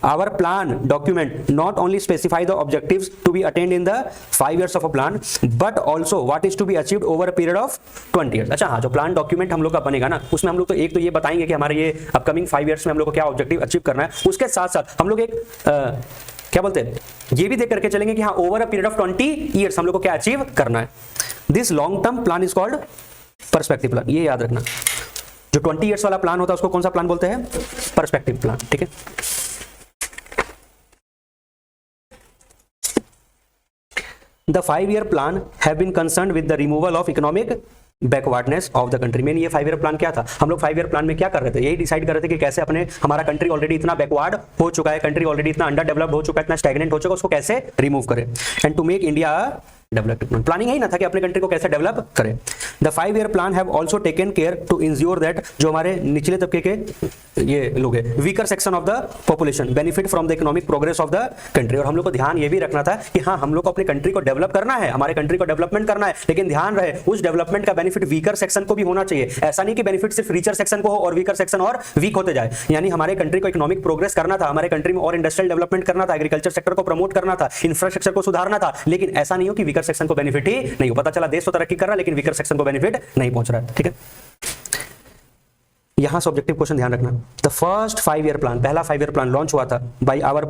Our plan document not only specify the objectives to be attained in the 5 years of a plan, but also what is to be achieved over a period of 20 years. अच्छा, हाँ, जो प्लान डॉक्यूमेंट हम लोग का बनेगा ना, उसमें हम लोग तो एक तो ये बताएंगे कि हमारे ये अपकमिंग 5 years में हम लोग को क्या ऑब्जेक्टिव अचीव करना है। उसके साथ साथ हम लोग एक क्या बोलते हैं, ये भी देख करके चलेंगे कि हाँ, over a period of 20 years हम लोग को क्या अचीव करना है। This long term plan is called perspective plan. ये याद रखना, जो 20 years वाला प्लान होता है उसको कौन सा प्लान बोलते हैं, पर्सपेक्टिव प्लान, ठीक है। The 5-year plan have been concerned with the removal of economic backwardness of the country. Main ये 5 ईयर प्लान क्या था, हम लोग 5 ईयर प्लान में क्या कर रहे थे, यही डिसाइड कर रहे थे कि कैसे अपने, हमारा कंट्री ऑलरेडी इतना बैकवर्ड हो चुका है, कंट्री ऑलरेडी इतना अंडर डेवलप्ड हो चुका है, इतना स्टैग्नेंट हो चुका है, उसको कैसे रिमूव करें, and to make India developed. Planning यही ना था कि अपने कंट्री को कैसे डेवलप करें। The 5 year plan have also taken care to ensure that जो हमारे निचले तबके के ये लोग हैं, weaker section of the population benefit from the economic progress of the country. और हम लोग को ध्यान ये भी रखना था कि हाँ, हम लोग को अपनी कंट्री को डेवलप करना है, हमारे कंट्री को डेवलपमेंट करना है, लेकिन ध्यान रहे उस डेवलपमेंट का बेनिफिट वीकर सेक्शन को भी होना चाहिए। ऐसा नहीं कि बेनिफिट सिर्फ रिचर सेक्शन को हो और वीकर सेक्शन और वीक होते जाए। यानी हमारे कंट्री को इकोनॉमिक प्रोग्रेस करना था, हमारे कंट्री में और इंडस्ट्रियल डेवलपमेंट करना था, एग्रीकल्चर सेक्टर को प्रमोट करना था, इंफ्रास्ट्रक्चर को सुधारना था, लेकिन ऐसा नहीं हो कि वीकर सेक्शन को बेनिफिट ही नहीं हो। पता चला देश तो तरक्की कर रहा है लेकिन वीकर सेक्शन को बेनिफिट नहीं पहुंच रहा है, ठीक है। यहां से ऑब्जेक्टिव क्वेश्चन ध्यान रखना। द फर्स्ट 5 ईयर प्लान, पहला 5 ईयर प्लान लॉन्च हुआ था by our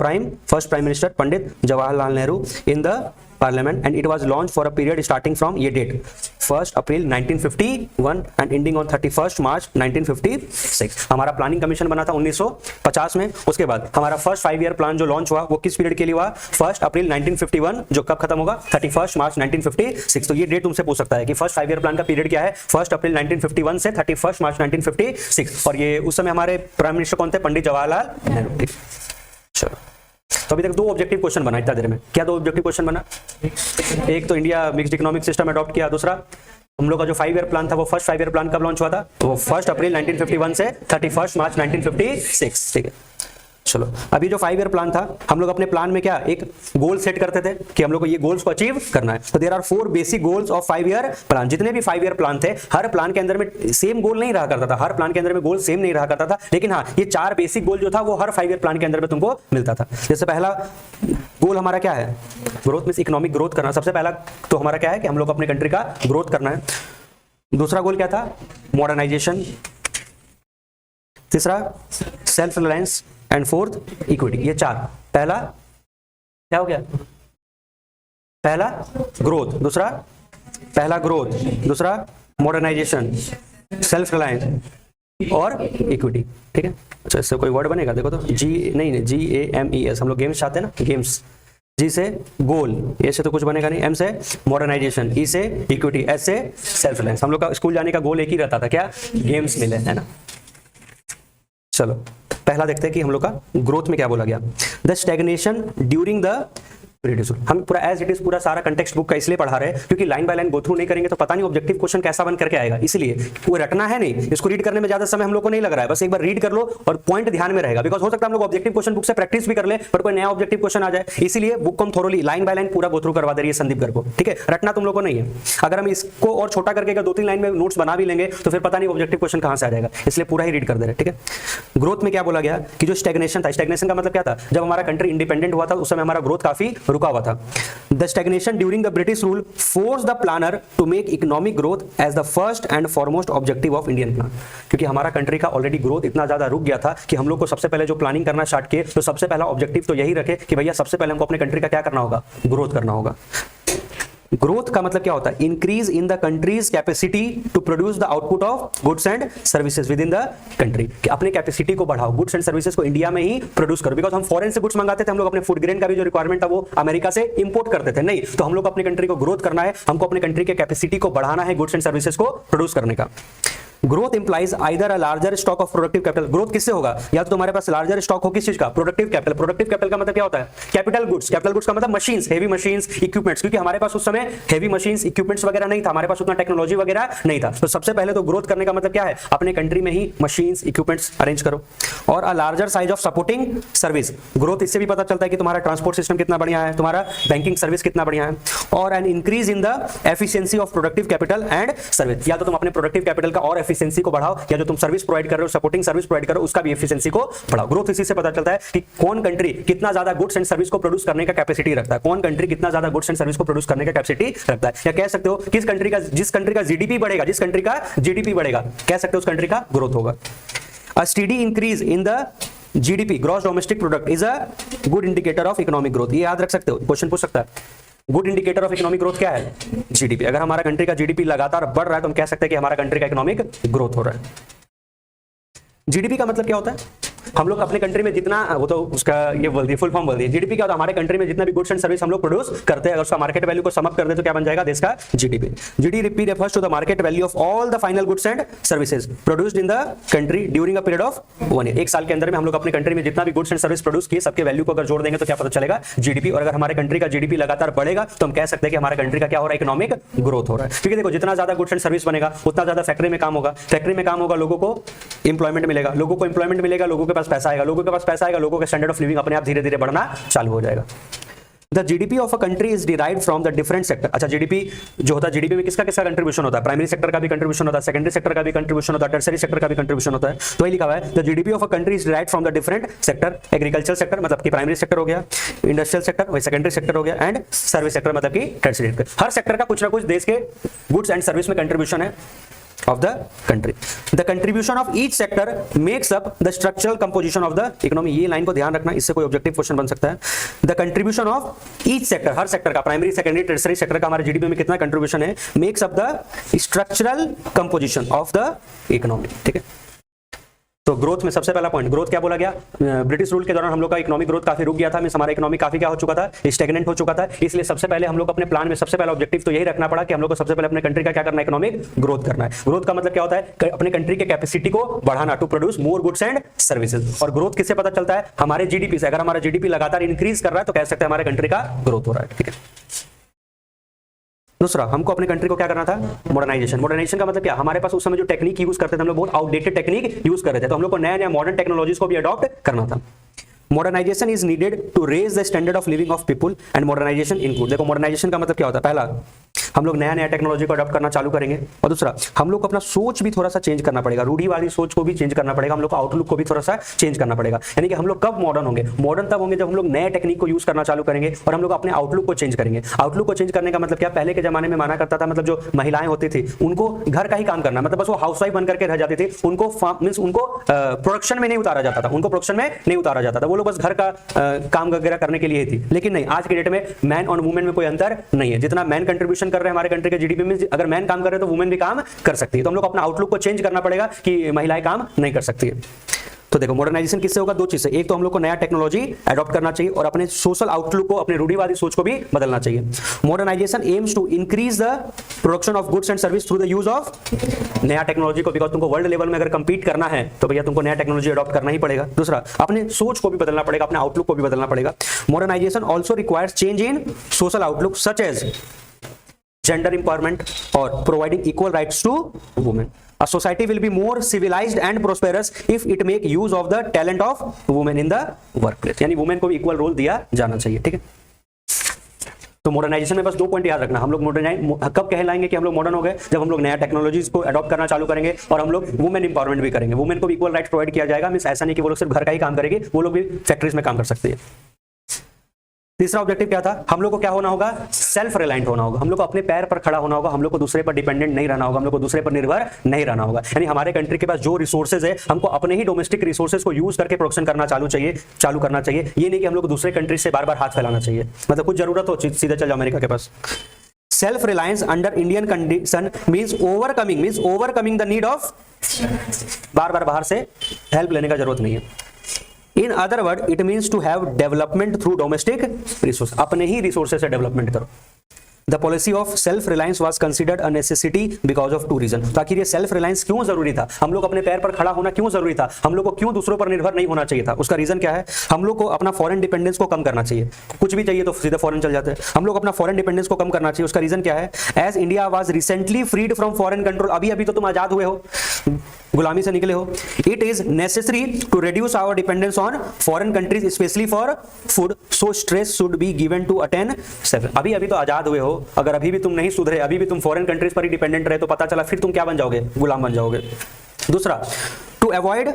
first prime minister Pandit Jawaharlal Nehru in the parliament and it was launch for a period starting from ये date 1 April 1951 and ending on 31 March 1956। हमारा planning commission बना था 1950 में। उसके बाद हमारा फर्स्ट 5 ईयर प्लान जो लॉन्च हुआ वो किस पीरियड के लिए हुआ? 1 अप्रैल 1951 जो कब खत्म होगा? 31 मार्च 1956। तो ये डेट तुमसे पूछ सकता है कि फर्स्ट 5 ईयर प्लान का पीरियड क्या है? 1 अप्रैल 1951 से 31 मार्च 1956। और ये उस समय हमारे प्राइम मिनिस्टर कौन थे? पंडित जवाहरलाल नेहरू। चलो, तो अभी तक 2 ऑब्जेक्टिव क्वेश्चन बना इतना देर में। क्या 2 ऑब्जेक्टिव क्वेश्चन बना? एक तो India mixed economic system adopt किया, दूसरा हम लोग का जो 5 ईयर प्लान था वो फर्स्ट 5 ईयर प्लान कब लॉन्च हुआ था? वो 1 अप्रैल 1951 से 31 मार्च 1956। ठीक है, चलो अभी जो 5 ईयर प्लान था हम लोग अपने प्लान में क्या एक गोल सेट करते थे कि हम लोग को ये गोल्स को अचीव करना है। तो there are 4 basic goals of 5 year plan. जितने भी 5 ईयर प्लान थे हर प्लान के अंदर में सेम गोल नहीं रहा करता था, हर प्लान के अंदर में गोल सेम नहीं रहा करता था, लेकिन हाँ ये 4 बेसिक गोल जो था वो हर 5 ईयर प्लान के अंदर में तुमको मिलता था। जैसे पहला गोल हमारा क्या है? ग्रोथ मींस इकोनॉमिक ग्रोथ करना। सबसे पहला तो हमारा क्या है कि हम लोग अपने कंट्री का ग्रोथ करना है। दूसरा गोल क्या था? मॉडर्नाइजेशन। तीसरा self reliance and fourth equity. ये 4। पहला क्या हो गया? पहला ग्रोथ, दूसरा पहला ग्रोथ, दूसरा मॉडर्नाइजेशन, सेल्फ रिलायंस और इक्विटी। ठीक है, अच्छा इससे कोई वर्ड बनेगा? देखो तो GAMES। हम लोग गेम्स चाहते हैं ना, गेम्स। जी से गोल, ए से तो कुछ बनेगा नहीं, एम से मॉडर्नाइजेशन, ई से इक्विटी, एस से सेल्फ रिलायंस। हम लोग का स्कूल जाने का गोल एक ही रहता था, क्या? गेम्स मिले, है ना। चलो पहला देखते हैं कि हम लोग का ग्रोथ में क्या बोला गया। द स्टैग्नेशन ड्यूरिंग द हम पूरा एज इट इज पूरा सारा कंटेक्स्ट बुक का इसलिए पढ़ा रहे हैं क्योंकि line by line go through नहीं करेंगे तो पता नहीं ऑब्जेक्टिव क्वेश्चन कैसा बन करके आएगा, इसलिए वो रटना है नहीं। इसको रीड करने में ज्यादा समय हम लोग को नहीं लग रहा है, बस एक बार रीड कर लो और पॉइंट ध्यान में रहेगा। बिकॉज हो सकता है हम लोग ऑब्जेक्टिव क्वेश्चन बुक से प्रैक्टिस भी कर ले पर कोई नया ऑब्जेक्टिव क्वेश्चन आ जाए, इसीलिए बुक को हम थोड़ी लाइन बाय लाइन पूरा गो थ्रू करवा दे रही है संदीप गर्ग को। ठीक है, रटना तुम लोग को नहीं है। अगर हम इसको और छोटा करके 2-3 लाइन में नोट्स बना भी लेंगे तो फिर पता नहीं ऑब्जेक्टिव क्वेश्चन कहां से आ जाएगा, इसलिए पूरा ही रीड कर दे रहे। ठीक है, ग्रोथ में क्या बोला गया कि जो स्टैग्नेशन था, स्टैग्नेशन का मतलब क्या था? जब हमारा कंट्री इंडिपेंडेंट हुआ था उस समय हमारा ग्रोथ काफी रुका हुआ था। The stagnation during the British rule forced the planner to make economic growth as the first and foremost objective of Indian plan। क्योंकि हमारा कंट्री का ऑलरेडी ग्रोथ इतना ज्यादा रुक गया था कि हम लोग को सबसे पहले जो प्लानिंग करना स्टार्ट किए तो सबसे पहला ऑब्जेक्टिव तो यही रखे कि भैया सबसे पहले हमको अपने कंट्री का क्या करना होगा? ग्रोथ करना होगा। ग्रोथ का मतलब क्या होता है? Increase in the country's capacity to produce the output of goods and services within the country. कि अपने कैपेसिटी को बढ़ाओ, गुड्स एंड सर्विसेज को इंडिया में ही प्रोड्यूस करो। बिकॉज हम फॉरेन से गुड्स मंगाते थे, हम लोग अपने फूड ग्रेन का भी जो रिक्वायरमेंट था वो अमेरिका से इंपोर्ट करते थे। नहीं, तो हम लोग अपनी कंट्री को ग्रोथ करना है, हमको अपने कंट्री के कैपेसिटी को बढ़ाना है गुड्स एंड सर्विसेज को प्रोड्यूस करने का। Growth implies either a larger stock of productive capital. Growth किससे होगा? या तो तुम्हारे पास लार्जर स्टॉक हो किस चीज का? Productive capital. प्रोडक्टिव कैपिटल का मतलब क्या होता है? Capital goods. कैपिटल गुड्स का मतलब मशीन्स, हेवी मशीन्स, इक्विपमेंट्स। क्योंकि हमारे पास उस समय हेवी मशीन्स, इक्विपमेंट्स वगैरह नहीं था, हमारे पास उतना टेक्नोलॉजी वगैरह नहीं था। तो सबसे पहले तो ग्रोथ करने का मतलब क्या है? अपने कंट्री में ही मशीन्स, इक्विपमेंट्स अरेंज करो। और a larger size of supporting service. Growth इससे भी पता चलता है कि तुम्हारा ट्रांसपोर्ट सिस्टम कितना बढ़िया है, तुम्हारा बैंकिंग सर्विस कितना बढ़िया है। और an increase in the efficiency of productive capital and service. या तो तुम अपने प्रोडक्टिव कैपिटल का और एफिशिएंसी को बढ़ाओ, या जो तुम सर्विस प्रोवाइड कर रहे हो, सपोर्टिंग सर्विस प्रोवाइड कर रहे हो, उसका भी एफिशिएंसी को बढ़ाओ। ग्रोथ इसी से पता चलता है कि कौन कंट्री कितना ज्यादा गुड्स एंड सर्विस को प्रोड्यूस करने का कैपेसिटी रखता है, कौन कंट्री कितना ज्यादा गुड्स एंड सर्विस को प्रोड्यूस करने का कैपेसिटी रखता है। या कह सकते हो किस कंट्री का, जिस कंट्री का जीडीपी बढ़ेगा, जिस कंट्री का जीडीपी बढ़ेगा, कह सकते हो उस कंट्री का ग्रोथ होगा। A steady increase in the GDP, gross domestic product, is a good indicator of economic growth. ये याद रख सकते हो, क्वेश्चन पूछ सकता है। Good indicator of economic growth क्या है? जीडीपी। अगर हमारा कंट्री का जीडीपी लगातार बढ़ रहा है तो हम कह सकते हैं कि हमारा कंट्री का इकोनॉमिक ग्रोथ हो रहा है। जीडीपी का मतलब क्या होता है? हम लोग अपने कंट्री में जितना, वो तो उसका ये बोल दिए, फुल फॉर्म बोल दिए। जीडीपी क्या होता है? हमारे कंट्री में जितना भी गुड्स एंड सर्विस हम लोग प्रोड्यूस करते हैं, अगर उसका मार्केट वैल्यू को सम अप कर दे तो क्या बन जाएगा? देश का GDP. GDP refers to the market value of all the final goods and services produced in the country during a period of 1 year. एक साल के अंदर में हम लोग अपने कंट्री में जितना भी गुड्स एंड सर्विस प्रोड्यूस किए सबके वैल्यू को अगर जोड़ देंगे तो क्या पता चलेगा? जीडीपी। और अगर हमारे कंट्री का जीडीपी लगातार बढ़ेगा तो हम कह सकते हैं कि हमारे कंट्री का क्या हो रहा है? इकोनॉमिक ग्रोथ हो रहा है। क्योंकि देखो जितना ज्यादा गुड्स एंड सर्विस बनेगा उतना ज्यादा फैक्ट्री में काम होगा, फैक्ट्री में काम होगा, लोगों को इंप्लॉयमेंट मिलेगा, लोगों को इंप्लॉयमेंट मिलेगा, लोगों के पास पैसा आएगा, लोगों के पास पैसा आएगा, लोगों का स्टैंडर्ड ऑफ लिविंग अपने आप धीरे धीरे बढ़ना चालू हो जाएगा। The GDP of a country is derived from the different sector. अच्छा, जीडीपी जो होता है, जीडीपी में किसका किसका कंट्रीब्यूशन होता है? प्राइमरी सेक्टर का भी कंट्रीब्यूशन होता है, सेकेंडरी सेक्टर का भी कंट्रीब्यूशन होता है, टर्सरी सेक्टर का भी कंट्रीब्यूशन होता है। तो ये लिखा हुआ है the GDP of a country is derived from the different sector. Agriculture sector मतलब कि प्राइमरी सेक्टर हो गया, इंडस्ट्रियल सेक्टर वही सेकेंडरी सेक्टर हो गया, एंड सर्विस सेक्टर मतलब कि टर्सरी सेक्टर। हर सेक्टर का कुछ ना कुछ देश के गुड्स एंड सर्विस में कंट्रीब्यूशन है। of the country. The contribution of each sector makes up the structural composition of the economy. ये लाइन को ध्यान रखना, इससे कोई ऑब्जेक्टिव क्वेश्चन बन सकता है. The contribution of each sector, her sector का, प्राइमरी सेकेंडरी टर्सरी सेक्टर का हमारे जीडीपी में कितना कंट्रीब्यूशन है, makes up the structural composition of the economy. ठीक है. तो ग्रोथ में सबसे पहला पॉइंट, ग्रोथ क्या बोला गया, ब्रिटिश रूल के दौरान हम लोग का इकोनॉमिक ग्रोथ काफी रुक गया था, मींस हमारा इकोनॉमी काफी क्या हो चुका था, स्टैग्नेंट हो चुका था. इसलिए सबसे पहले हम लोग अपने प्लान में सबसे पहला ऑब्जेक्टिव तो यही रखना पड़ा कि हम लोग को सबसे पहले अपने कंट्री का क्या करना है, इकोनॉमिक ग्रोथ करना है. ग्रोथ का मतलब क्या होता है, अपने कंट्री के कैपेसिटी को बढ़ाना, to produce more goods and services. और ग्रोथ किससे पता चलता है, हमारे जीडीपी से. अगर हमारा जीडीपी लगातार इंक्रीज कर रहा है तो कह सकते हैं हमारे कंट्री का ग्रोथ हो रहा है. ठीक है. दूसरा, हमको अपने कंट्री को क्या करना था, मॉडर्नाइजेशन. मॉडर्नाइजेशन का मतलब क्या, हमारे पास उस समय जो टेक्निक यूज करते थे हम लोग बहुत आउटडेटेड टेक्निक यूज कर रहे थे, तो हम लोग को नया नया मॉडर्न टेक्नोलॉजीज को भी अडॉप्ट करना था. Modernisation is needed to raise the standard of living of people and modernisation include. देखो मॉडर्नाइजेशन का मतलब क्या होता है, पहला हम लोग नया नया टेक्नोलॉजी को अडॉप्ट करना चालू करेंगे, और दूसरा हम लोग को अपना सोच भी थोड़ा सा चेंज करना पड़ेगा, रूढ़िवादी सोच को भी चेंज करना पड़ेगा, हम लोग को आउटलुक को भी थोड़ा सा चेंज करना पड़ेगा. यानी कि हम लोग कब मॉडर्न होंगे, मॉडर्न तब होंगे जब हम लोग नए टेक्निक को यूज करना चालू करेंगे और हम लोग अपने आउटलुक को चेंज करेंगे. आउटलुक को चेंज करने का मतलब क्या, पहले के जमाने में माना करता था, मतलब जो महिलाएं होती थी उनको घर का ही काम करना, मतलब बस वो हाउसवाइफ बन करके रह जाती थी, उनको मींस उनको प्रोडक्शन में नहीं उतारा जाता था, उनको प्रोडक्शन में नहीं उतारा जाता था, वो लोग बस घर का काम वगैरह करने के लिए थी. लेकिन नहीं, आज के डेट में मैन और वुमेन में कोई अंतर नहीं है. जितना मैन कंट्रीब्यूशन कर रहे हैं हमारे कंट्री के जीडीपी में, अगर मैन काम कर रहे हैं तो वुमेन भी काम कर सकती है. तो हम लोग अपना आउटलुक को चेंज करना पड़ेगा कि महिलाएं काम नहीं कर सकती है. तो देखो मॉडर्नाइजेशन किससे होगा, दो चीज से. एक तो हम लोग को नया टेक्नोलॉजी अडॉप्ट करना चाहिए और अपने सोशल आउटलुक को, अपने रूढ़िवादी सोच को भी बदलना चाहिए. Modernisation aims to increase the production of goods and service through the use of नया टेक्नोलॉजी को, बिकॉज तुमको वर्ल्ड लेवल में अगर कंपीट करना है तो भैया तुमको नया टेक्नोलॉजी अडॉप्ट करना ही पड़ेगा. दूसरा, अपने सोच को भी बदलना पड़ेगा, अपने आउटलुक को भी बदलना पड़ेगा. Modernisation also requires change in social outlook such as gender empowerment or providing equal rights to women. A society will be more civilized and prosperous if it make use of the talent of women in the workplace. यानी women को भी equal role दिया जाना चाहिए. ठीक है. तो modernisation में बस दो पॉइंट याद रखना, हम लोग मॉडर्नाइज कब कहलाएंगे कि हम लोग मॉडर्न हो गए, जब हम लोग नया टेक्नोलॉजीज को अडॉप्ट करना चालू करेंगे और हम लोग वुमेन इंपावरमेंट भी करेंगे. वुमेन को भी इक्वल राइट प्रोवाइड किया जाएगा, मींस ऐसा नहीं कि वो लोग सिर्फ घर का ही काम करेंगे, वो लोग भी फैक्ट्रीज में काम कर सकते हैं. तीसरा ऑब्जेक्टिव क्या था, हम लोग को क्या होना होगा, सेल्फ रिलायंट होना होगा, हम लोग को अपने पैर पर खड़ा होना होगा, हम लोग को दूसरे पर डिपेंडेंट नहीं रहना होगा, हम लोग को दूसरे पर निर्भर नहीं रहना होगा. यानी हमारे कंट्री के पास जो रिसोर्सेज है हमको अपने ही डोमेस्टिक रिसोर्सेज को यूज करके प्रोडक्शन करना चालू करना चाहिए. ये नहीं कि हम लोग दूसरे कंट्री से बार बार हाथ फैलाना चाहिए, मतलब कुछ जरूरत हो सीधा चल जाओ अमेरिका के पास. Self reliance under Indian condition means overcoming the need of, बार बार बाहर से हेल्प लेने का जरूरत नहीं है. In other words, it means to have development through domestic resources. अपने ही रिसोर्सेज से डेवलपमेंट करो. The policy of self-reliance was considered a necessity because of two reasons. तो आखिर ये सेल्फ रिलायंस क्यों जरूरी था, हम लोग अपने पैर पर खड़ा होना क्यों जरूरी था, हम लोग को क्यों दूसरों पर निर्भर नहीं होना चाहिए था. उसका रीजन क्या है, हम लोग को अपना फॉरेन डिपेंडेंस को कम करना चाहिए. कुछ भी चाहिए तो सीधे फॉरेन चल जाते हैं, हम लोग अपना फॉरेन डिपेंडेंस को कम करना चाहिए. उसका रीजन क्या है, as India was recently freed from foreign control, अभी अभी तो तुम आजाद हुए हो, गुलामी से निकले हो. It is necessary to reduce our dependence on foreign countries especially for food, so stress should be given to attain seven. अभी अभी तो आजाद हुए हो, अगर अभी भी तुम नहीं सुधरे, अभी भी तुम फॉरेन कंट्रीज पर ही डिपेंडेंट रहे तो पता चला फिर तुम क्या बन जाओगे, गुलाम बन जाओगे. दूसरा, टू अवॉइड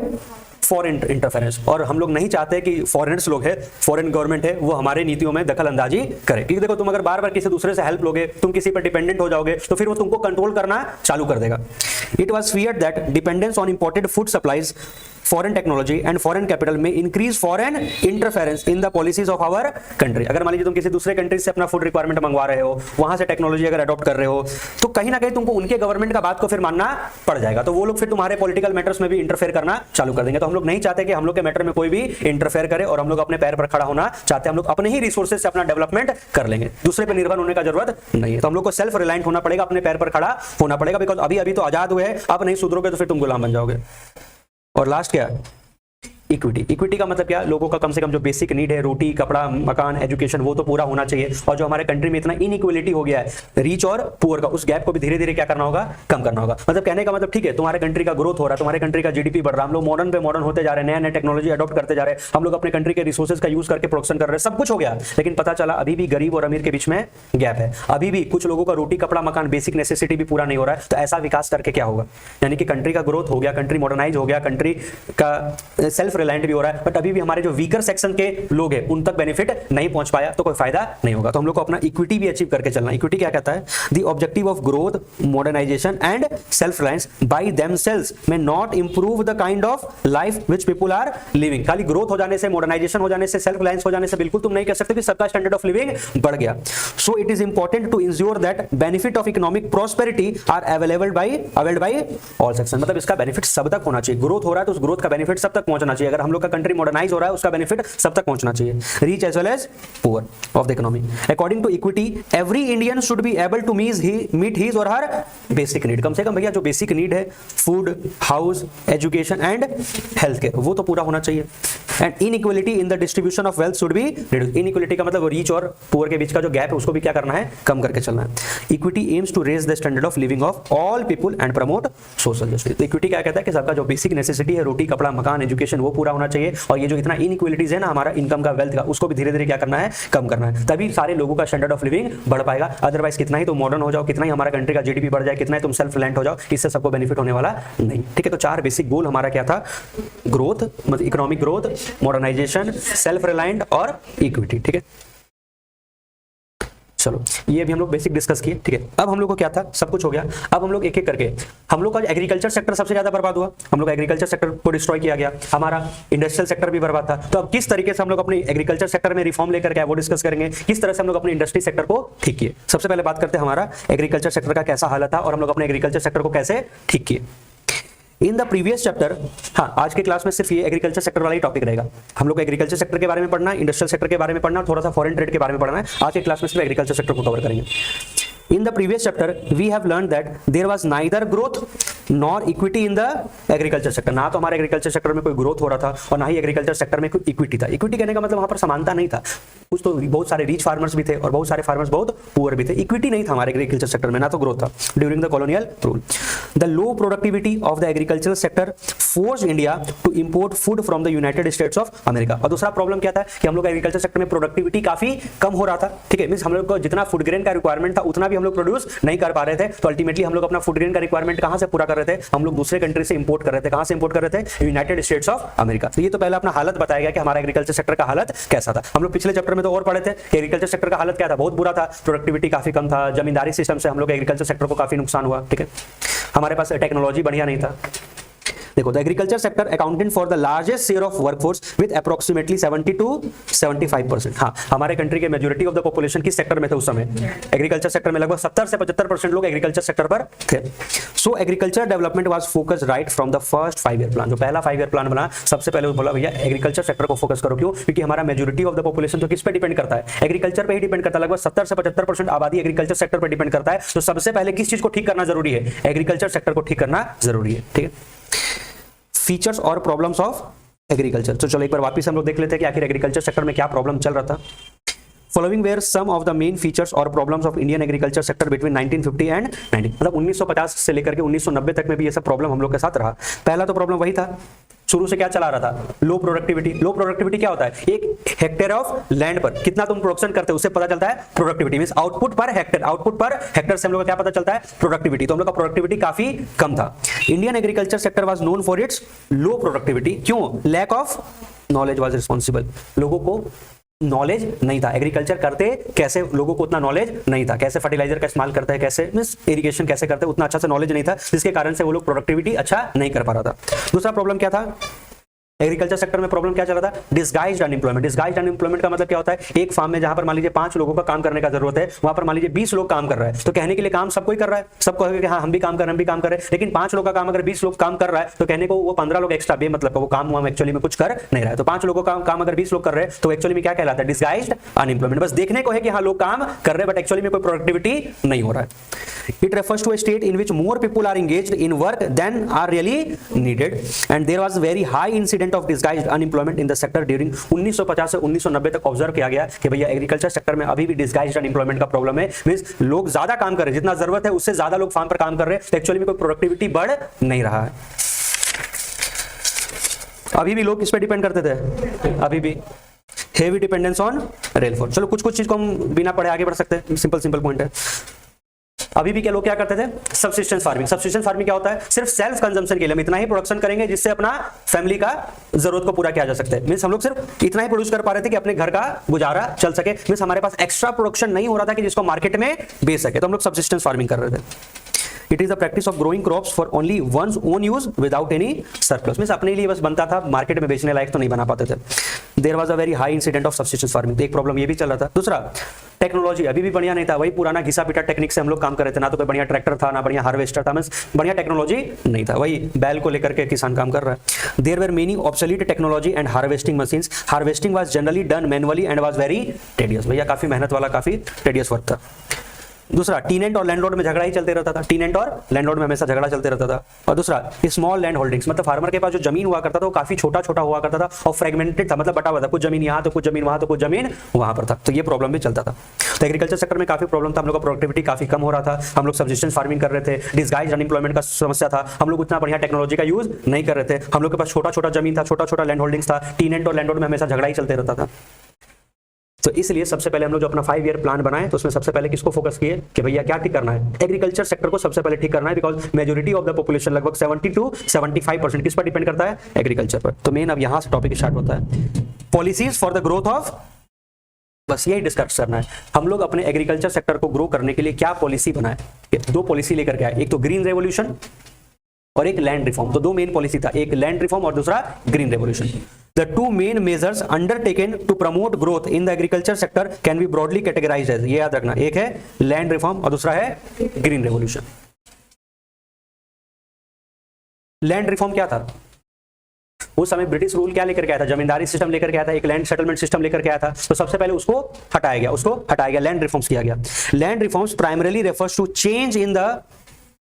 फॉरेन इंटरफेरेंस, और हम लोग नहीं चाहते कि फॉरेनर्स लोग है, फॉरेन गवर्नमेंट है, वो हमारे नीतियों में दखल अंदाजी करे. क्योंकि देखो तुम अगर बार बार किसी दूसरे से हेल्प लोगे, तुम किसी पर डिपेंडेंट हो जाओगे तो फिर वो तुमको कंट्रोल करना चालू कर देगा. It was feared that dependence on imported food supplies, foreign technology and foreign capital में increase foreign interference in the policies of our country. अगर मान लीजिए तुम किसी दूसरे कंट्री से अपना फूड रिक्वायरमेंट मंगवा रहे हो, वहां से टेक्नोलॉजी अगर अडॉप्ट कर रहे हो, तो कहीं ना कहीं तुमको उनके गवर्नमेंट का बात को फिर मानना पड़ जाएगा. तो वो लोग फिर तुम्हारे पॉलिटिकल मैटर्स में भी इंटरफेयर करना चालू कर देंगे. तो हम लोग नहीं चाहते कि हम लोग के मैटर में कोई भी इंटरफेयर करे, और हम लोग अपने पैर पर खड़ा होना चाहते हैं. हम लोग अपने ही रिसोर्सेज से अपना डेवलपमेंट कर लेंगे, दूसरे पर निर्भर होने का जरूरत नहीं है. तो हम लोग को सेल्फ रिलायंट होना पड़ेगा, अपने पैर पर खड़ा होना पड़ेगा, बिकॉज अभी अभी तो आजाद हुए हैं, अब नहीं सुधरोगे तो फिर तुम गुलाम बन जाओगे. और लास्ट क्या है, इक्विटी. इक्विटी का मतलब क्या, लोगों का कम से कम जो बेसिक नीड है, रोटी, कपड़ा, मकान, एजुकेशन, वो तो पूरा होना चाहिए. और जो हमारे कंट्री में इतना इनइक्वालिटी हो गया है, रिच और पुअर का, उस गैप को भी धीरे धीरे क्या करना होगा, कम करना होगा. मतलब कहने का मतलब ठीक है, तुम्हारे कंट्री का ग्रोथ हो रहा है, तुम्हारे कंट्री का जीडीपी बढ़ रहा है, हम लोग मॉडर्न पे मॉडर्न होते जा रहे हैं, नया नया टेक्नोलॉजी अडॉप्ट करते जा रहे हैं, हम लोग अपने कंट्री के रिसोर्सेज का यूज करके प्रोडक्शन कर रहे हैं, सब कुछ हो गया. लेकिन पता चला अभी भी गरीब और अमीर के बीच में गैप है, अभी भी कुछ लोगों का रोटी, कपड़ा, मकान, बेसिक नेसेसिटी भी पूरा नहीं हो रहा है. तो ऐसा विकास करके क्या होगा, यानी कि कंट्री का ग्रोथ हो गया, कंट्री मॉडर्नाइज हो गया, कंट्री का सेल्फ रिलायंट भी हो रहा है, बट अभी भी हमारे जो वीकर सेक्शन के लोग हैं उन तक बेनिफिट नहीं पहुंच पाया, तो कोई फायदा नहीं होगा। तो हम लोग को अपना इक्विटी भी अचीव करके चलना। इक्विटी क्या कहता है? The objective of growth, modernisation and self reliance by themselves may not improve the kind of life which people are living. खाली ग्रोथ हो जाने से, मॉडर्नाइजेशन हो जाने से, सेल्फ रिलायंस हो जाने से बिल्कुल तुम नहीं कह सकते कि सबका स्टैंडर्ड ऑफ लिविंग बढ़ गया। So it is important to ensure that benefit of economic prosperity are available by all section. मतलब इसका बेनिफिट सब तक होना चाहिए। ग्रोथ हो रहा है तो उस ग्रोथ का बेनिफिट सब तक पहुंचना चाहिए। अगर हम लोग का कंट्री मॉडर्नाइज हो रहा है उसका बेनिफिट सब तक पहुंचना चाहिए। Rich as well as poor of the economy. According to equity every Indian should be able to meet his or her basic need. कम से कम भैया जो बेसिक नीड है, food, house, education and health care, वो तो पूरा होना चाहिए। And inequality in the distribution of wealth should be reduce. Inequality का मतलब रिच और पुअर के बीच का जो गैप है उसको भी क्या करना है? कम करके चलना है। Equity aims to raise the standard of living of all people and promote social justice. Equity क्या कहता है कि सबका जो बेसिक नेसेसिटी है, रोटी, कपड़ा, मकान, एजुकेशन, वो पूरा होना चाहिए। और ये जो इतना इनइक्वालिटीज है ना हमारा इनकम का, वेल्थ का, उसको भी धीरे धीरे क्या करना है? कम करना है। तभी सारे लोगों का स्टैंडर्ड ऑफ लिविंग बढ़ पाएगा। अदरवाइज कितना ही तुम मॉडर्न हो जाओ, कितना ही हमारा कंट्री का जीडीपी बढ़ जाए, कितना ही तुम सेल्फ रिलायंट हो जाओ, इससे सबको बेनिफिट होने वाला नहीं। ठीक है, तो चार बेसिक गोल हमारा क्या था? ग्रोथ, मतलब economic growth, modernisation, self reliant और इक्विटी। ठीक है, चलो ये भी हम लोग बेसिक डिस्कस किए। ठीक है, अब हम लोग को क्या था? सब कुछ हो गया। अब हम लोग एक एक करके, हम लोग का एग्रीकल्चर सेक्टर सबसे ज्यादा बर्बाद हुआ। हम लोग एग्रीकल्चर सेक्टर को डिस्ट्रॉय किया गया, हमारा इंडस्ट्रियल सेक्टर भी बर्बाद था। तो अब किस तरीके से हम लोग अपने एग्रीकल्चर सेक्टर में रिफॉर्म लेकर के वो डिस्कस करेंगे। किस तरह से हम लोग अपने इंडस्ट्री सेक्टर को ठीक किए। सबसे पहले बात करते हैं हमारा एग्रीकल्चर सेक्टर का कैसा हालत था और हम लोग अपने एग्रीकल्चर सेक्टर को कैसे ठीक किए। इन द प्रीवियस चैप्टर, हाँ आज के क्लास में सिर्फ ये एग्रीकल्चर सेक्टर वाला ही टॉपिक रहेगा। हम लोग एग्रीकल्चर सेक्टर के बारे में पढ़ना है, इंडस्ट्रियल सेक्टर के बारे में पढ़ना, थोड़ा सा फॉरेन ट्रेड के बारे में पढ़ना है। आज के क्लास में सिर्फ एग्रीकल्चर सेक्टर को कवर करेंगे। In the previous chapter, we have learned that there was neither growth nor equity in the agriculture sector. ना तो हमारे एग्रीकल्चर सेक्टर में कोई ग्रोथ हो रहा था और ना ही एग्रीकल्चर सेक्टर में कोई इक्विटी था। इक्विटी कहने का मतलब वहां पर समानता नहीं था। कुछ तो बहुत सारे रिच फार्मर्स भी थे और बहुत सारे फार्मर्स बहुत पुअर भी थे। इक्विटी नहीं था हमारे एग्रीकल्चर सेक्टर में, ना तो ग्रोथ था during the colonial rule. The low productivity of the agricultural sector force India to import food from the United States of America. और दूसरा प्रॉब्लम क्या था कि हम लोग एग्रीकल्चर सेक्टर में प्रोडक्टिविटी काफी कम हो रहा था। ठीक है, मींस हम लोग को जितना फूड ग्रेन का रिक्वायरमेंट था उतना भी हम लोग प्रोड्यूस नहीं कर पा रहे थे। तो अल्टीमेटली हम लोग अपना फूड ग्रेन का रिक्वायरमेंट कहां से पूरा कर रहे थे? हम लोग दूसरे कंट्री से इंपोर्ट कर रहे थे। कहां से इंपोर्ट कर रहे थे? United States of America. तो ये तो पहले अपना हालत बताया गया कि हमारा एग्रीकल्चर सेक्टर का हालत कैसा था। हम लोग पिछले चैप्टर में तो और पढ़े थे कि एग्रीकल्चर सेक्टर का हालत क्या था? बहुत बुरा था, प्रोडक्टिविटी काफी कम था, जमींदारी सिस्टम से हम लोग एग्रीकल्चर सेक्टर को काफी नुकसान हुआ। ठीक है, हमारे पास टेक्नोलॉजी बढ़िया नहीं था। देखो, the agriculture sector accounted for the largest share of workforce with approximately 70 to 75%। हाँ, हमारे कंट्री के मेजॉरिटी ऑफ द पॉपुलेशन किस सेक्टर में थे उस समय? एग्रीकल्चर सेक्टर में। लगभग 70 से 75% लोग एग्रीकल्चर सेक्टर पर थे। सो agriculture development was focus right from the first 5 year plan. जो पहला 5 ईयर प्लान बना, सबसे पहले बोला भैया एग्रीकल्चर सेक्टर को फोकस करो। क्यों? क्योंकि हमारा मेजॉरिटी ऑफ द पॉपुलेशन तो किस पे डिपेंड करता है? एग्रीकल्चर पे ही डिपेंड करता है। लगभग 70 से 75% आबादी एग्रीकल्चर सेक्टर पर डिपेंड करता है। तो सबसे पहले किस चीज को ठीक करना जरूरी है? एग्रीकल्चर सेक्टर को ठीक करना जरूरी है। ठीक है, फीचर्स और प्रॉब्लम्स ऑफ एग्रीकल्चर। तो चलो एक बार वापस हम लोग देख लेते हैं कि आखिर एग्रीकल्चर सेक्टर में क्या प्रॉब्लम चल रहा था। Following were some of the main features और problems of Indian agriculture sector between 1950 and 90। मतलब 1950 से लेकर के 1990 तक में भी ये सब प्रॉब्लम हम लोग के साथ रहा। पहला तो प्रॉब्लम वही था, शुरू से क्या चला रहा था? लो प्रोडक्टिविटी। लो प्रोडक्टिविटी क्या होता है? एक हेक्टेयर ऑफ लैंड पर कितना तुम प्रोडक्शन करते हो उससे पता चलता है productivity. Means output per hectare. Output per hectare से हम लोग को क्या पता चलता है? प्रोडक्टिविटी। तो हम लोग का प्रोडक्टिविटी काफी कम था। Indian agriculture sector was known for its low productivity. क्यों? Lack of knowledge was responsible. लोगों को नॉलेज नहीं था, एग्रीकल्चर करते कैसे लोगों को उतना नॉलेज नहीं था। कैसे फर्टिलाइजर का इस्तेमाल करते हैं, कैसे मींस इरिगेशन कैसे करते हैं, उतना अच्छा से नॉलेज नहीं था, जिसके कारण से वो लोग प्रोडक्टिविटी अच्छा नहीं कर पा रहा था। दूसरा प्रॉब्लम क्या था? एग्रीकल्चर सेक्टर में प्रॉब्लम क्या चला था? Disguised unemployment. डिस्गाइज्ड अनएम्प्लॉयमेंट का मतलब क्या होता है? एक फार्म में जहां पर मान लीजिए 5 लोगों का काम करने का जरूरत है, वहां पर मान लीजिए 20 लोग काम कर रहा है। तो कहने के लिए काम सबको ही कर रहा है, सबको कहेगा कि हाँ हम भी काम कर रहे हैं, हम भी काम कर रहे हैं। लेकिन 5 लोगों का काम अगर 20 लोग काम कर रहा है तो कहने को वो 15 लोग एक्स्ट्रा बेमतलब का वो काम हुआ एक्चुअली में कुछ कर नहीं रहा है। तो 5 लोगों का काम अगर 20 लोग कर रहे हैं तो एक्चुअली में क्या कहलाता है? Disguised unemployment. बस देखने को है कि हाँ लोग काम कर रहे हैं बट एक्चुअली में कोई प्रोडक्टिविटी नहीं हो रहा है। It refers to a state in which more people are engaged in work than are really needed and there was very high incident of disguised unemployment in the sector during 1950 से 1990 तक observe किया गया कि भैया agriculture sector में अभी भी disguised unemployment का प्रॉब्लम है। मींस लोग ज्यादा काम कर रहे हैं, जितना जरूरत है उससे ज्यादा लोग फार्म पर काम कर रहे हैं, तो एक्चुअली में कोई प्रोडक्टिविटी बढ़ नहीं रहा है। अभी भी लोग किस पे डिपेंड करते थे? अभी भी हेवी डिपेंडेंस ऑन रेनफॉल। चलो कुछ कुछ चीज को हम बिना पढ़े आगे बढ़ सकते हैं, सिंपल पॉइंट है। अभी भी क्या लोग क्या करते थे, सब्सिस्टेंस फार्मिंग। सब्सिस्टेंस फार्मिंग क्या होता है, सिर्फ सेल्फ कंजम्पशन के लिए हम इतना ही प्रोडक्शन करेंगे जिससे अपना फैमिली का जरूरत को पूरा किया जा सकता है। मींस हम लोग सिर्फ इतना ही प्रोड्यूस कर पा रहे थे कि अपने घर का गुजारा चल सके। मींस हमारे पास एक्स्ट्रा प्रोडक्शन नहीं हो रहा था कि जिसको मार्केट में बेच सके, तो हम लोग सब्सिस्टेंस फार्मिंग कर रहे थे। It is the practice of growing crops for only one's own use without any surplus। Means अपने लिए बस बनता था, मार्केट में बेचने लायक तो नहीं बना पाते थे। There was a very high incident of subsistence farming। तो एक प्रॉब्लम ये भी चल रहा था। दूसरा, टेक्नोलॉजी अभी भी बढ़िया नहीं था, वही पुराना घिसा पीटा टेक्निक से हम लोग काम कर रहे थे। ना तो कोई बढ़िया ट्रैक्टर था, ना बढ़िया हार्वेस्टर था, मींस बढ़िया टेक्नोलॉजी नहीं था, वही बैल को लेकर के किसान काम कर रहा है। There were many obsolete technology and harvesting machines। Harvesting was generally done manually and was very tedious। भैया काफी मेहनत वाला, काफी टेडियस वर्क था। दूसरा, टीनेंट और लैंडलॉर्ड में झगड़ा ही चलते रहता था। टीनेंट और लैंडलॉर्ड में हमेशा झगड़ा चलते रहता था। और दूसरा, स्मॉल लैंड होल्डिंग्स, मतलब फार्मर के पास जो जमीन हुआ करता था वो काफी छोटा छोटा हुआ करता था और फ्रेगमेंटेड था, मतलब बटा हुआ था, कुछ जमीन यहाँ तो कुछ जमीन वहां तो कुछ जमीन वहां पर था। तो ये प्रॉब्लम भी चलता था। तो एग्रीकल्चर सेक्टर में काफी प्रॉब्लम था, हम लोग का प्रोडक्टिविटी काफी कम हो रहा था, हम लोग सब्सिस्टेंस फार्मिंग कर रहे थे, डिस्गाइज अनएम्प्लॉयमेंट का समस्या था, हम लोग उतना बढ़िया टेक्नोलॉजी का यूज नहीं कर रहे थे, हम लोग के पास छोटा छोटा जमीन था, छोटा छोटा लैंड होल्डिंग्स था, टीनेंट और लैंडलॉर्ड में हमेशा झगड़ा ही चलते रहता था। तो इसलिए सबसे पहले हम लोग जो अपना 5 ईयर प्लान बनाए तो उसमें सबसे पहले किसको फोकस किए कि भैया क्या ठीक करना है, एग्रीकल्चर सेक्टर को सबसे पहले ठीक करना है। Because majority of the population लगभग 70 to 75% किस पर डिपेंड करता है, एग्रीकल्चर पर। तो मेन अब यहां से टॉपिक स्टार्ट होता है, policies for the growth of, बस यही डिस्कस करना है हम लोग अपने एग्रीकल्चर सेक्टर को ग्रो करने के लिए क्या पॉलिसी बनाए। 2 पॉलिसी लेकर के आए, एक तो ग्रीन रेवोल्यूशन और एक लैंड रिफॉर्म। तो 2 मेन पॉलिसी था, एक लैंड रिफॉर्म और दूसरा green revolution. The 2 main measures undertaken to promote growth in the agriculture sector can be broadly categorized as, ये याद रखना, एक है लैंड रिफॉर्म और दूसरा है ग्रीन रेवोल्यूशन। लैंड रिफॉर्म क्या था, उस समय ब्रिटिश रूल क्या लेकर के आया था, जमींदारी सिस्टम लेकर के आया था, एक लैंड सेटलमेंट सिस्टम लेकर के आया था। तो सबसे पहले उसको हटाया गया, लैंड रिफॉर्म्स किया गया। Land reforms primarily refers to change in the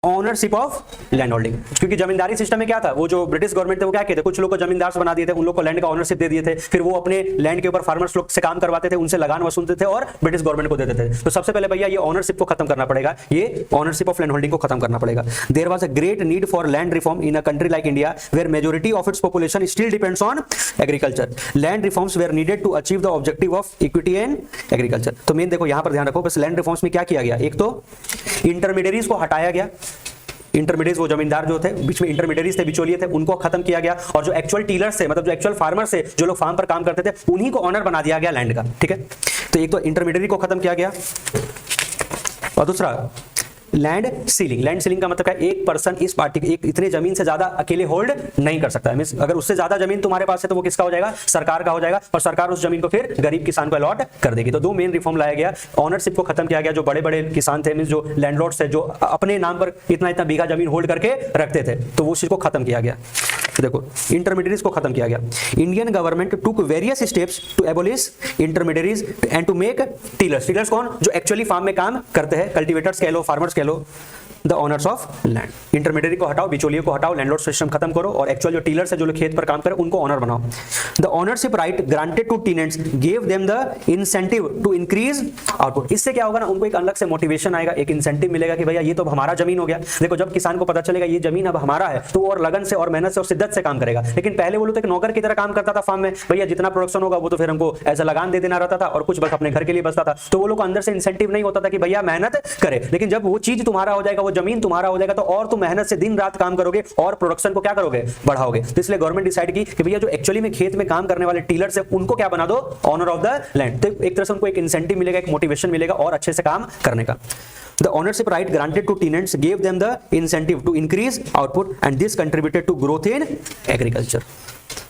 ownership of land holding. क्योंकि जमींदारी सिस्टम में क्या था, वो जो ब्रिटिश गवर्नमेंट थे वो क्या कहते, कुछ लोग को जमींदार बना दिए थे, उन लोग को लैंड का ऑनरशिप दे दिए थे, फिर वो अपने लैंड के ऊपर फार्मर्स लोग से काम करवाते थे, उनसे लगान वसूलते थे और ब्रिटिश गवर्नमेंट को देते थे। तो सबसे पहले भैया ये ऑनरशिप को खत्म करना पड़ेगा, ये ऑनरशिप ऑफ लैंड होल्डिंग को खत्म करना पड़ेगा। There was a great need for land reform in a country like India where majority of its population still depends on agriculture. Land reforms were needed to achieve the objective of equity in agriculture. तो main देखो यहां पर ध्यान रखो, बस land reforms में क्या किया गया, एक तो इंटरमीडियरीज को हटाया गया, इंटरमीडिएट वो जमींदार जो थे, बीच में इंटरमीडिएट्स थे, बिचौलिए थे, उनको खत्म किया गया और जो एक्चुअल टीलर्स थे, मतलब जो एक्चुअल फार्मर्स थे, जो लोग फार्म पर काम करते थे, उन्हीं को ऑनर बना दिया गया लैंड का। ठीक है, तो एक तो इंटरमीडिएट को खत्म किया गया और दूसरा लैंड सीलिंग। लैंड सीलिंग का मतलब है एक पर्सन इस पार्टी एक इतने जमीन से ज्यादा अकेले होल्ड नहीं कर सकता है। मींस अगर उससे ज्यादा जमीन तुम्हारे पास है तो वो किसका हो जाएगा, सरकार का हो जाएगा, और सरकार उस जमीन को फिर गरीब किसान को अलॉट कर देगी। तो 2 मेन रिफॉर्म लाया गया, ऑनरशिप को खत्म किया गया, जो बड़े बड़े किसान थे, मींस जो लैंडलॉर्ड्स थे, जो अपने नाम पर इतना इतना बीघा जमीन होल्ड करके रखते थे, तो वो चीज को खत्म किया गया। देखो इंटरमीडिएट्स को खत्म किया गया। Indian government took various steps to abolish intermediates and to make tillers. Tillers कौन, जो एक्चुअली फार्म में काम करते हैं, कल्टीवेटर्स कह लो, फार्मर्स कह लो, the owners of land. Intermediate को हटाओ, बिचौलिए को हटाओ, लैंडलॉर्ड सिस्टम खत्म करो और एक्चुअल जो टीलर्स है, जो लोग खेत पर काम करें, उनको ऑनर बनाओ। The ownership right granted to tenants give them the incentive to increase output. इससे क्या होगा ना, उनको एक अलग से मोटिवेशन आएगा, एक इंसेंटिव मिलेगा कि भैया ये तो हमारा जमीन हो गया। देखो जब किसान को पता चलेगा ये जमीन अब हमारा है, तो और लगन से और मेहनत से और शिद्दत से काम करेगा। लेकिन पहले वो लोग एक नौकर की तरह काम करता था फार्म में, भैया जितना प्रोडक्शन होगा वो तो फिर हमको ऐसा लगान दे देना रहता था और कुछ बस अपने घर के लिए बचता था। तो वो लोग को अंदर से इंसेंटिव नहीं होता था कि भैया मेहनत करे। लेकिन जब वो चीज तुम्हारा हो जाएगा, वो जमीन तुम्हारा हो जाएगा, तो और तुम मेहनत से दिन रात काम करोगे और प्रोडक्शन को क्या करोगे, बढ़ाओगे। तो इसलिए गवर्नमेंट डिसाइड की कि भैया जो एक्चुअली में खेत में काम करने वाले टीलर्स है, उनको क्या बना दो, ऑनर ऑफ द लैंड। तो एक तरह से उनको एक इंसेंटिव मिलेगा, एक मोटिवेशन मिलेगा और अच्छे से काम करने का। The ownership right granted to tenants gave them the incentive to increase output and this contributed to growth in agriculture.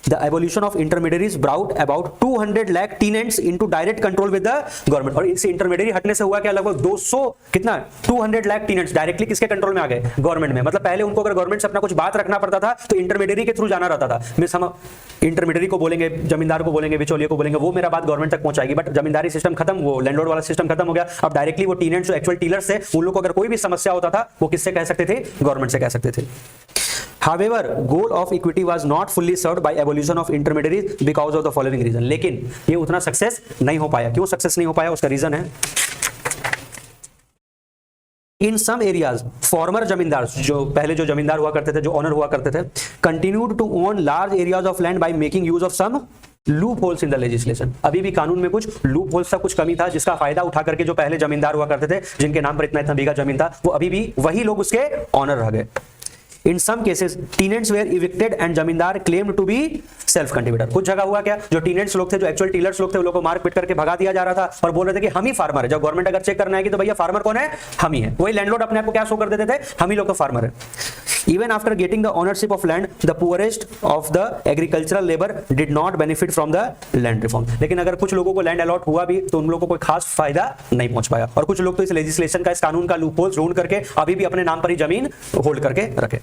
The abolition of intermediaries brought about 200 lakh tenants into direct control with the government। और इससे intermediary हटने से हुआ क्या, लगभग 200 कितना 200 lakh tenants directly किसके control में आ गए, गवर्नमेंट में। मतलब पहले उनको अगर गवर्नमेंट से अपना कुछ बात रखना पड़ता था तो इंटरमीडियरी के थ्रू जाना रहता था। मिस हम इंटरमीडियरी को बोलेंगे, जमींदार को बोलेंगे, बिचौलिए को बोलेंगे, वो मेरा बात गवर्नमेंट तक पहुंचाएगी। बट जमींदारी सिस्टम खत्म, वो लैंडलॉर्ड वाला सिस्टम खत्म हो गया। अब डायरेक्टली वो टेनेंट्स जो एक्चुअल टीलर्स थे, उन लोग को अगर कोई भी समस्या होता था वो किससे कह सकते थे, गवर्नमेंट से कह सकते थे। However, goal of equity was not fully served by abolition of intermediaries because of the following reason। लेकिन ये उतना सक्सेस नहीं हो पाया। क्यों सक्सेस नहीं हो पाया, उसका रीजन है इन सम एरियाज फॉर्मर जमींदार, जो पहले जो जमींदार हुआ करते थे, जो ऑनर हुआ करते थे, continued to own large areas of land by making use of some loopholes in the legislation, अभी भी कानून में कुछ लूप होल्स था, कुछ कमी था, जिसका फायदा उठा करके जो पहले जमींदार हुआ करते थे, जिनके नाम पर इतना इतना बीघा जमीन था, वो अभी भी वही लोग उसके ऑनर रह गए। In some cases, tenants were evicted and जमींदार claimed to be self contributor। कुछ जगह हुआ क्या, जो टेनेंट्स लोग थे, जो एक्चुअल टीलर्स लोग थे, उन लोगों को मार पीट करके भगा दिया जा रहा था और बोल रहे थे कि हम ही फार्मर है। जब गवर्नमेंट अगर चेक करना है कि तो भैया फार्मर कौन है, हम ही है। वही लैंडलॉर्ड अपने आप को क्या शो कर देते थे, हम ही लोग तो फार्मर है। Even after getting the ownership of land, the poorest of the agricultural labor did not benefit from the land reform। लेकिन अगर कुछ लोगों को लैंड अलॉट हुआ भी तो उन लोगों को कोई खास फायदा नहीं पहुंच पाया, और कुछ लोग तो इस लेजिस्लेशन का, इस कानून का लूप होल्स ढूंढ करके अभी भी अपने नाम पर ही जमीन होल्ड करके रखे।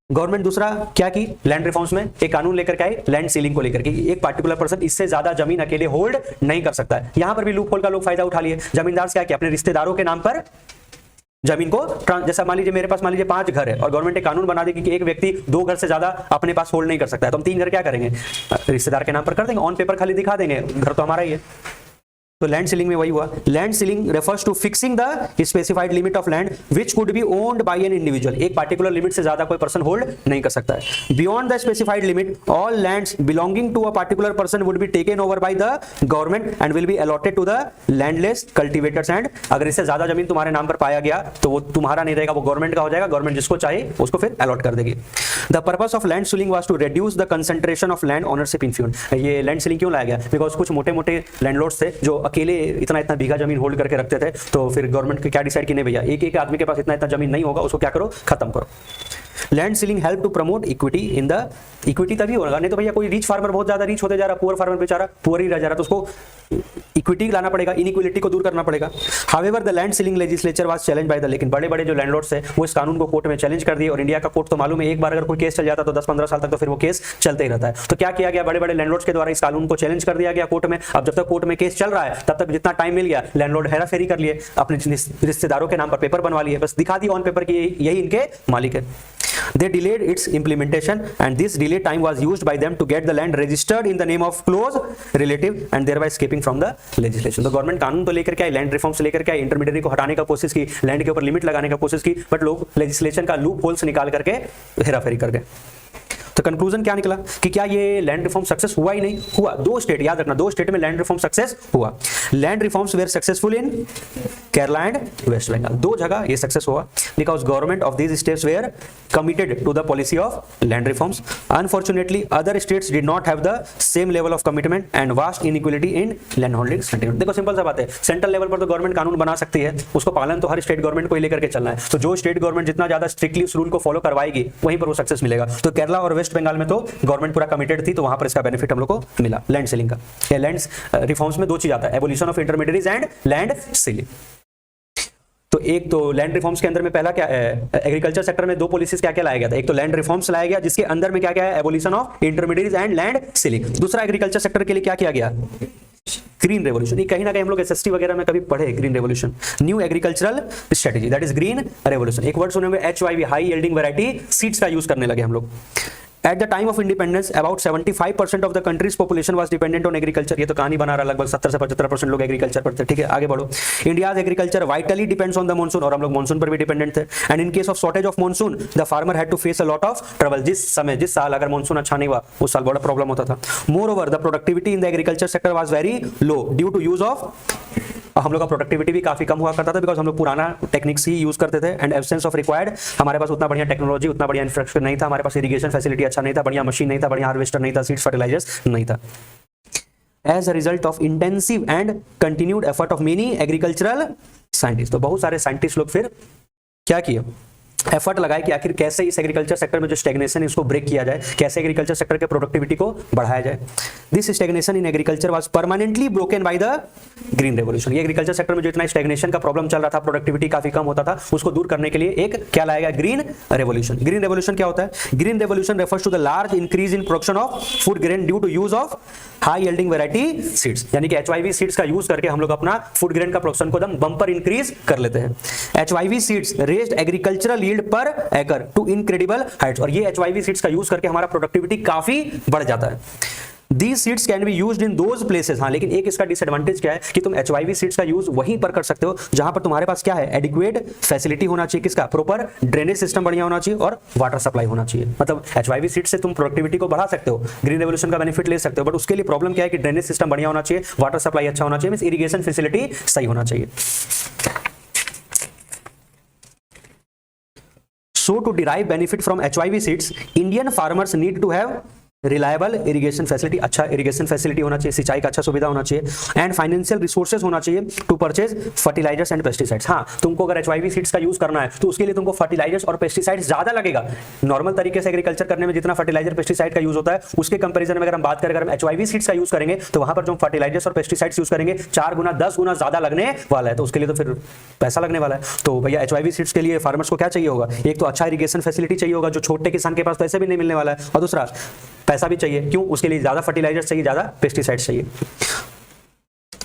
गवर्नमेंट दूसरा क्या की, लैंड रिफॉर्म्स में एक कानून लेकर के आई, लैंड सीलिंग को लेकर के, एक पार्टिकुलर पर्सन इससे ज्यादा जमीन अकेले होल्ड नहीं कर सकता है। यहां पर भी लूप होल का लोग फायदा उठा लिए। जमींदार क्या किया, अपने रिश्तेदारों के नाम पर जमीन को, जैसा मान लीजिए मेरे पास मान लीजिए 5 घर है और गवर्नमेंट एक कानून बना देगी कि एक व्यक्ति 2 घर से ज्यादा अपने पास होल्ड नहीं कर सकता है, तो हम 3 घर क्या करेंगे, रिश्तेदार के नाम पर कर देंगे, ऑन पेपर खाली दिखा देंगे, घर तो हमारा ही है। तो लैंड सीलिंग में वही हुआ। Land ceiling refers to fixing the specified limit of land which could be owned by an individual. एक पार्टिकुलर लिमिट से ज्यादा कोई पर्सन होल्ड नहीं कर सकता है। Beyond the specified limit all lands belonging to a particular person would be taken over by the government and will be allotted to the landless cultivators and. अगर इससे ज्यादा जमीन तुम्हारे नाम पर पाया गया तो वो तुम्हारा नहीं रहेगा, वो गवर्नमेंट का हो जाएगा। गवर्नमेंट जिसको चाहे उसको फिर अलॉट कर देगी। The purpose of land ceiling was to reduce the concentration of land ownership in few. ये लैंड सीलिंग क्यों लाया गया, बिकॉज कुछ मोटे मोटे लैंडलॉर्ड्स थे जो अकेले इतना बीघा जमीन होल्ड करके रखते थे, तो फिर गवर्नमेंट को क्या डिसाइड की, नहीं भैया एक एक आदमी के पास इतना इतना जमीन नहीं होगा, उसको क्या करो, खत्म करो। Land ceiling help to promote equity in the, equity तभी होगा, नहीं तो भैया कोई रिच फार्मर बहुत ज्यादा रिच होते जा रहा, पुअर फार्मर बेचारा पुअर ही रह जा रहा, तो उसको इक्विटी लाना पड़ेगा, इनइक्वालिटी को दूर करना पड़ेगा। However the land ceiling legislature was challenge by the, लेकिन बड़े बड़े जो लैंडलॉर्ड्स है वो इस कानून को कोर्ट में चैलेंज कर दिए, और इंडिया का कोर्ट तो मालूम है, एक बार अगर कोई केस चल जाता तो 10-15 साल तक तो फिर वो केस चलते ही रहता है। तो क्या किया गया, बड़े बड़े लैंडलॉर्ड्स के द्वारा इस कानून को चैलेंज कर दिया गया कोर्ट में। अब जब तक कोर्ट में केस चल रहा है तब तक जितना टाइम मिल गया लैंडलॉर्ड हेरा फेरी कर लिए, अपने रिश्तेदारों के नाम पर पेपर बनवा लिए, बस दिखा दी ऑन पेपर की यही इनके मालिक है। They delayed its implementation and this delay time was used by them to get the land registered in the name of close relative and thereby escaping from the legislation। तो government कानून तो लेकर के आई, लैंड रिफॉर्म्स लेकर के आई, intermediary को हटाने का कोशिश की, लैंड के ऊपर लिमिट लगाने का कोशिश की, बट लोग लेजिस्लेशन का लूप होल्स निकाल करके हेराफेरी कर गए। तो कंक्लूजन क्या निकला कि क्या ये लैंड रिफॉर्म सक्सेस हुआ ही नहीं हुआ। 2 स्टेट याद रखना, 2 स्टेट में लैंड रिफॉर्म सक्सेस हुआ। Land reforms were successful in Kerala and West Bengal, 2 जगह ये सक्सेस हुआ because government of these states were committed to the policy of land reforms. Unfortunately other states did not have the same level of commitment and vast inequality in land holding sentiment. देखो simple सा बात है, central level पर तो government कानून बना सकती है, उसको पालन तो हर स्टेट गवर्नमेंट को ही लेकर के चलना है। तो जो स्टेट गवर्नमेंट जितना ज्यादा स्ट्रिक्टली उस रूल को फॉलो करवाएगी वहीं पर वो सक्सेस मिलेगा। तो केरला और वेस्ट बंगाल में तो गवर्नमेंट पूरा कमिटेड थी, तो वहां पर इसका बेनिफिट हम लोग को मिला लैंड सीलिंग का। ये लैंड रिफॉर्म्स में 2 चीज आता है, abolition of intermediaries and land ceiling. तो एक तो लैंड रिफॉर्म्स के अंदर में पहला क्या है, एग्रीकल्चर सेक्टर में 2 पॉलिसीज क्या क्या लाया गया था। एक तो लैंड रिफॉर्म्स लाया गया जिसके अंदर में क्या क्या है, abolition of intermediaries and land ceiling. दूसरा एग्रीकल्चर सेक्टर के लिए क्या किया गया, ग्रीन रेवोल्यूशन। ये कहीं ना कहीं हम लोग एसएसटी वगैरह में कभी पढ़े, green revolution, new agricultural strategy, that is green revolution. एक वर्ड सुने हुए HYV, high yielding variety seeds का यूज करने लगे हम लोग। At the time of independence, about 75% of the country's population was dependent on agriculture। ये तो कहानी बना रहा, लगभग 70 से 75% लोग एग्रीकल्चर पर थे। ठीक है, आगे बढ़ो। India's agriculture vitally depends on the monsoon, और हम लोग मानसून पर भी डिपेंडेंट थे। And in case of shortage of monsoon, the farmer had to face a lot of trouble। जिस साल अगर मानसून अच्छा नहीं हुआ उस साल बड़ा प्रॉब्लम होता था। Moreover, the productivity in the agriculture sector was very low due to use of, हम लोग का प्रोडक्टिविटी भी काफी कम हुआ करता था बिकॉज हम लोग पुराना टेक्निक्स ही यूज करते थे। एंड एब्सेंस ऑफ रिक्वायर्ड, हमारे पास उतना बढ़िया टेक्नोलॉजी, उतना बढ़िया इंफ्रास्ट्रक्चर नहीं था, हमारे पास इरिगेशन फैसिलिटी अच्छा नहीं था, बढ़िया मशीन नहीं था, बढ़िया हार्वेस्टर नहीं था, सीड्स फर्टिलाइजर्स नहीं था। As a result of intensive and continued effort of many agricultural scientist, तो बहुत सारे साइंटिस्ट लोग फिर क्या किए, एफर्ट लगाए कि आखिर कैसे इस एग्रीकल्चर सेक्टर में जो स्टैग्नेशन है उसको ब्रेक किया जाए, कैसे एग्रीकल्चर सेक्टर के प्रोडक्टिविटी को बढ़ाया जाए। This stagnation in agriculture was permanently broken by the green revolution. ये एग्रीकल्चर सेक्टर में जो इतना स्टैग्नेशन का प्रॉब्लम चल रहा था, प्रोडक्टिविटी काफी कम होता था, उसको दूर करने के लिए एक क्या लाया गया, ग्रीन रेवोल्यूशन। ग्रीन रेवोल्यूशन क्या होता है, green revolution refers to the large increase in production of food grain due to use of high yielding variety seeds. यानी कि HYV सीड्स का यूज करके हम लोग अपना फूड ग्रेन का प्रोडक्शन को एकदम बम्पर इंक्रीज कर लेते हैं। HYV seeds raised agricultural yield पर एकड़ टू इनक्रेडिबल हाइट्स, और ये HYV सीड्स का यूज करके हमारा प्रोडक्टिविटी काफी बढ़ जाता है। These seeds can be used in those places। हाँ, लेकिन एक इसका डिसएडवांटेज क्या है कि तुम HYV सीड्स का यूज वहीं पर कर सकते हो जहां पर तुम्हारे पास क्या है, एडिक्वेट फैसिलिटी होना चाहिए, किसका, प्रॉपर ड्रेनेज सिस्टम बढ़िया होना चाहिए और वाटर सप्लाई होना चाहिए। मतलब HYV सीड्स से तुम प्रोडक्टिविटी को बढ़ा सकते हो, ग्रीन रेवोल्यूशन का बेनिफिट ले सकते हो, बट उसके लिए प्रॉब्लम क्या है कि ड्रेनेज सिस्टम बढ़िया होना चाहिए, वाटर सप्लाई अच्छा होना चाहिए, मींस इरिगेशन फैसिलिटी सही होना चाहिए। So to derive benefit from HYV seeds, Indian farmers need to have reliable irrigation facility, अच्छा इरिगेशन फैसिलिटी होना चाहिए, सिंचाई का अच्छा सुविधा होना चाहिए, एंड फाइनेंशियल रिसोर्सेज होना चाहिए to purchase fertilisers and pesticides. हाँ, तुमको अगर HYV सीड्स का यूज करना है तो उसके लिए तुमको फर्टिलाइजर्स और पेस्टिसाइड्स ज्यादा लगेगा। नॉर्मल तरीके से एग्रीकल्चर करने में जितना फर्टिलाइजर पेस्टिसाइड का यूज होता है उसके कंपेरिजन में अगर हम बात करें, अगर हम HYV सीड्स का यूज करेंगे तो वहां पर जो फर्टिलाइजर्स और पेस्टिसाइड्स यूज करेंगे 4 गुना 10 गुना ज्यादा लगने वाला है, तो उसके लिए तो फिर पैसा लगने वाला है। तो भैया HYV सीड्स के लिए फार्मर्स को क्या चाहिए होगा, एक तो अच्छा इरिगेशन फैसिलिटी चाहिए होगा जो छोटे किसान के पास पैसे भी नहीं मिलने वाला है, और दूसरा पैसा भी चाहिए। क्यों? उसके लिए ज्यादा फर्टिलाइजर चाहिए, ज्यादा पेस्टिसाइड्स चाहिए।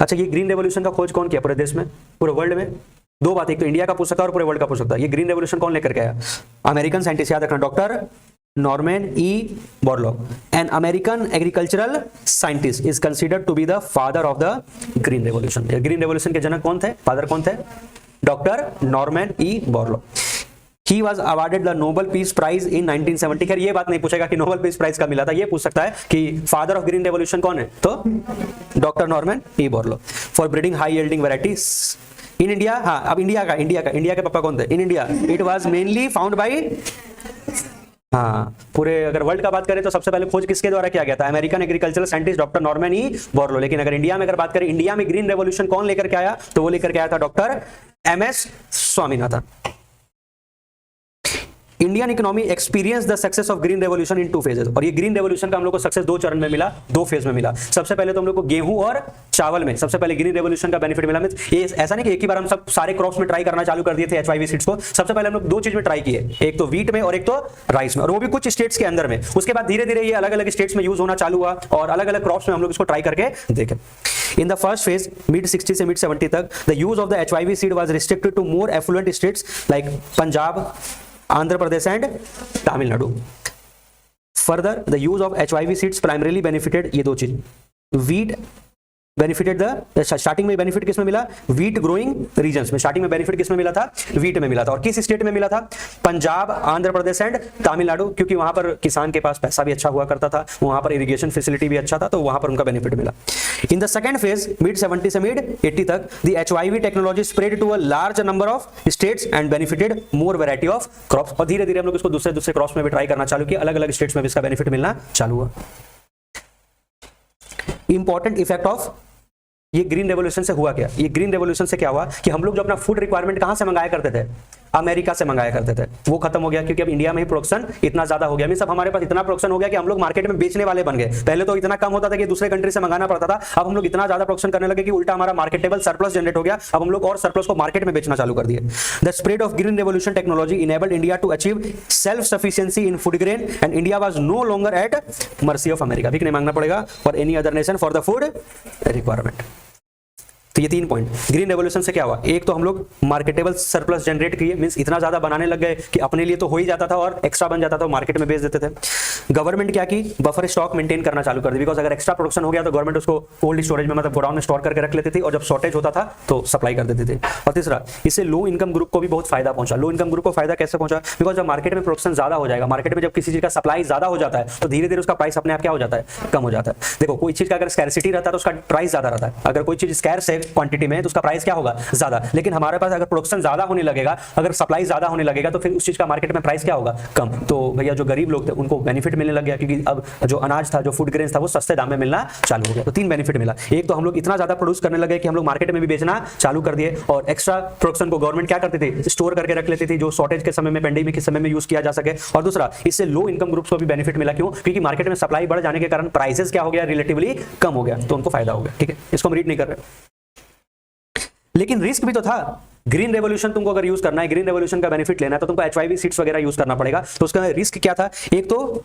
अच्छा, ये ग्रीन रेवोल्यूशन का खोज कौन किया पूरे देश में, पूरे वर्ल्ड में? दो बात, एक तो इंडिया का पूछ सकता है और पूरे वर्ल्ड का पूछ सकता है। ये ग्रीन रेवोल्यूशन कौन लेकर के आया? अमेरिकन साइंटिस्ट, याद रखना, doctor Norman E Borlaug, an American agricultural scientist, is considered to be the father of the green revolution. Green revolution के जनक कौन थे, फादर कौन थे? Doctor Norman E Borlaug. He was awarded the Nobel Peace Prize in 1970। खैर ये बात नहीं पूछेगा कि नोबेल पीस प्राइज कब मिला था, ये पूछ सकता है कि फादर ऑफ ग्रीन रेवोल्यूशन कौन है, तो doctor Norman E Borlaug. For breeding high yielding varieties in India. हाँ, अब इंडिया के पापा कौन थे in India? It was mainly found by, हाँ, पूरे अगर वर्ल्ड का बात करें तो सबसे पहले खोज किसके द्वारा किया गया था? American agricultural scientist doctor Norman E Borlaug. लेकिन अगर इंडिया में अगर बात करें, इंडिया में ग्रीन रेवोल्यूशन कौन लेकर के आया, तो वो लेकर के आया था doctor MS Swaminathan. Indian economy experience the success of green revolution in 2 phases. और ये ग्रीन रेवोल्यूशन का हम लोग को सक्सेस 2 चरण में मिला, 2 फेज में मिला। सबसे पहले तो हम लोग को गेहूं और चावल में सबसे पहले ग्रीन रेवोल्यूशन का बेनिफिट मिला। ये ऐसा नहीं कि एक ही बार हम सब सारे क्रॉप्स में ट्राई करना चालू कर दिए थे HYV सीड्स को। सबसे पहले हम लोग 2 चीज में ट्राई किए, एक तो व्हीट में और एक तो राइस में, और वो भी कुछ स्टेट्स के अंदर में। उसके बाद धीरे धीरे ये अलग अलग स्टेट्स में यूज होना चालू हुआ और अलग अलग क्रॉप्स में हम लोग इसको ट्राई करके देखे। In the first phase, mid 60 से mid 70 तक, the use of the HYV seed was restricted to more affluent states like Punjab, Andhra Pradesh and Tamil Nadu. Further, the use of HYV seeds primarily benefited ये दो चीज, wheat benefited the, starting में benefit किसमें मिला? Wheat growing regions में। Starting में benefit किसमें मिला था? व्हीट में मिला था। और किस स्टेट में मिला था? पंजाब, आंध्र प्रदेश एंड तमिलनाडु, क्योंकि वहां पर किसान के पास पैसा भी अच्छा हुआ करता था, वहां पर इरिगेशन फैसिलिटी भी अच्छा था, तो वहां पर उनका बेनिफिट मिला। In the second phase mid 70 से मिड 80 तक the HYV technology spread to a large number of states and benefited more variety of crops. और धीरे धीरे हम लोग इसको दूसरे क्रॉप्स में भी ट्राई करना चालू किया, अलग अलग स्टेट्स में भी इसका बेनिफिट मिलना चालू हुआ। इंपॉर्टेंट इफेक्ट ऑफ ये ग्रीन रेवोल्यूशन से हुआ क्या? ये ग्रीन रेवोल्यूशन से क्या हुआ कि हम लोग जो अपना फूड रिक्वायरमेंट कहां से मंगाया करते थे? अमेरिका से मंगाया करते थे, वो खत्म हो गया, क्योंकि अब इंडिया में ही प्रोडक्शन इतना ज्यादा हो गया। मींस अब हमारे पास इतना प्रोडक्शन हो गया कि हम लोग मार्केट में बेचने वाले बन गए। पहले तो इतना कम होता था कि दूसरे कंट्री से मंगाना पड़ता था, अब हम लोग इतना ज्यादा प्रोडक्शन करने लगे कि उल्टा हमारा मार्केटेबल सरप्लस जनरेट हो गया। अब हम लोग और सरप्लस को मार्केट में बेचना चालू कर दिए। The spread of green revolution technology enabled India to achieve self sufficiency in food grain and India was no longer at mercy of America. भी नहीं मांगना पड़ेगा for any other nation for the food requirement. तो ये 3 point green revolution से क्या हुआ? एक तो हम लोग मार्केटेबल सरप्लस जनरेट किए, मींस इतना ज्यादा बनाने लग गए कि अपने लिए तो हो ही जाता था और एक्स्ट्रा बन जाता था, मार्केट में बेच देते थे। गवर्नमेंट क्या की? बफर स्टॉक मेंटेन करना चालू कर दी, बिकॉज अगर एक्स्ट्रा प्रोडक्शन हो गया तो गवर्नमेंट उसको कोल्ड स्टोरेज में, मतलब गोडाउन में स्टोर करके रख लेती थी, और जब शॉर्टेज होता था तो सप्लाई कर देती थी। और तीसरा, इससे लो इनकम ग्रुप को भी बहुत फायदा पहुंचा। लो इनकम ग्रुप को फायदा कैसे पहुंचा? बिकॉज जब मार्केट में प्रोडक्शन ज्यादा हो जाएगा, मार्केट में जब किसी चीज का सप्लाई ज्यादा हो जाता है तो धीरे धीरे उसका प्राइस अपने आप क्या हो जाता है? कम हो जाता है। देखो, कोई चीज का अगर स्कैरसिटी रहता है तो उसका प्राइस ज्यादा रहता है। अगर कोई चीज स्कैर्स है क्वांटिटी में तो उसका प्राइस क्या होगा? ज्यादा। लेकिन हमारे पास अगर प्रोडक्शन ज्यादा होने लगेगा, अगर सप्लाई ज्यादा होने लगेगा, तो फिर उस चीज का मार्केट में प्राइस क्या होगा? कम। तो भैया जो गरीब लोग थे उनको बेनिफिट मिलने लग गया, क्योंकि अब जो अनाज था, जो फूड ग्रेन्स था, वो सस्ते दाम में मिलना चालू हो गया। तो 3 बेनिफिट मिला। एक तो हम लोग इतना ज्यादा प्रोड्यूस करने लगे कि हम लोग मार्केट में भी बेचना चालू कर दिए, और एक्स्ट्रा प्रोडक्शन को गवर्नमेंट क्या करती थी? स्टोर करके रख लेती थी, जो शॉर्टेज के समय में, पेंडेमिक के समय में यूज किया जा सके। और दूसरा, इससे लो इनकम ग्रुप्स को भी बेनिफिट मिला। क्यों? क्योंकि मार्केट में सप्लाई बढ़ जाने के कारण प्राइसेस क्या हो गया? रिलेटिवली कम हो गया, तो उनको फायदा हो गया। ठीक है, इसको हम रीड नहीं कर रहे। लेकिन रिस्क भी तो था। ग्रीन रेवोल्यूशन तुमको अगर यूज करना है, ग्रीन रेवोल्यूशन का बेनिफिट लेना है, तो तुमको HYV सीड्स वगैरह यूज करना पड़ेगा। तो उसका रिस्क क्या था? एक तो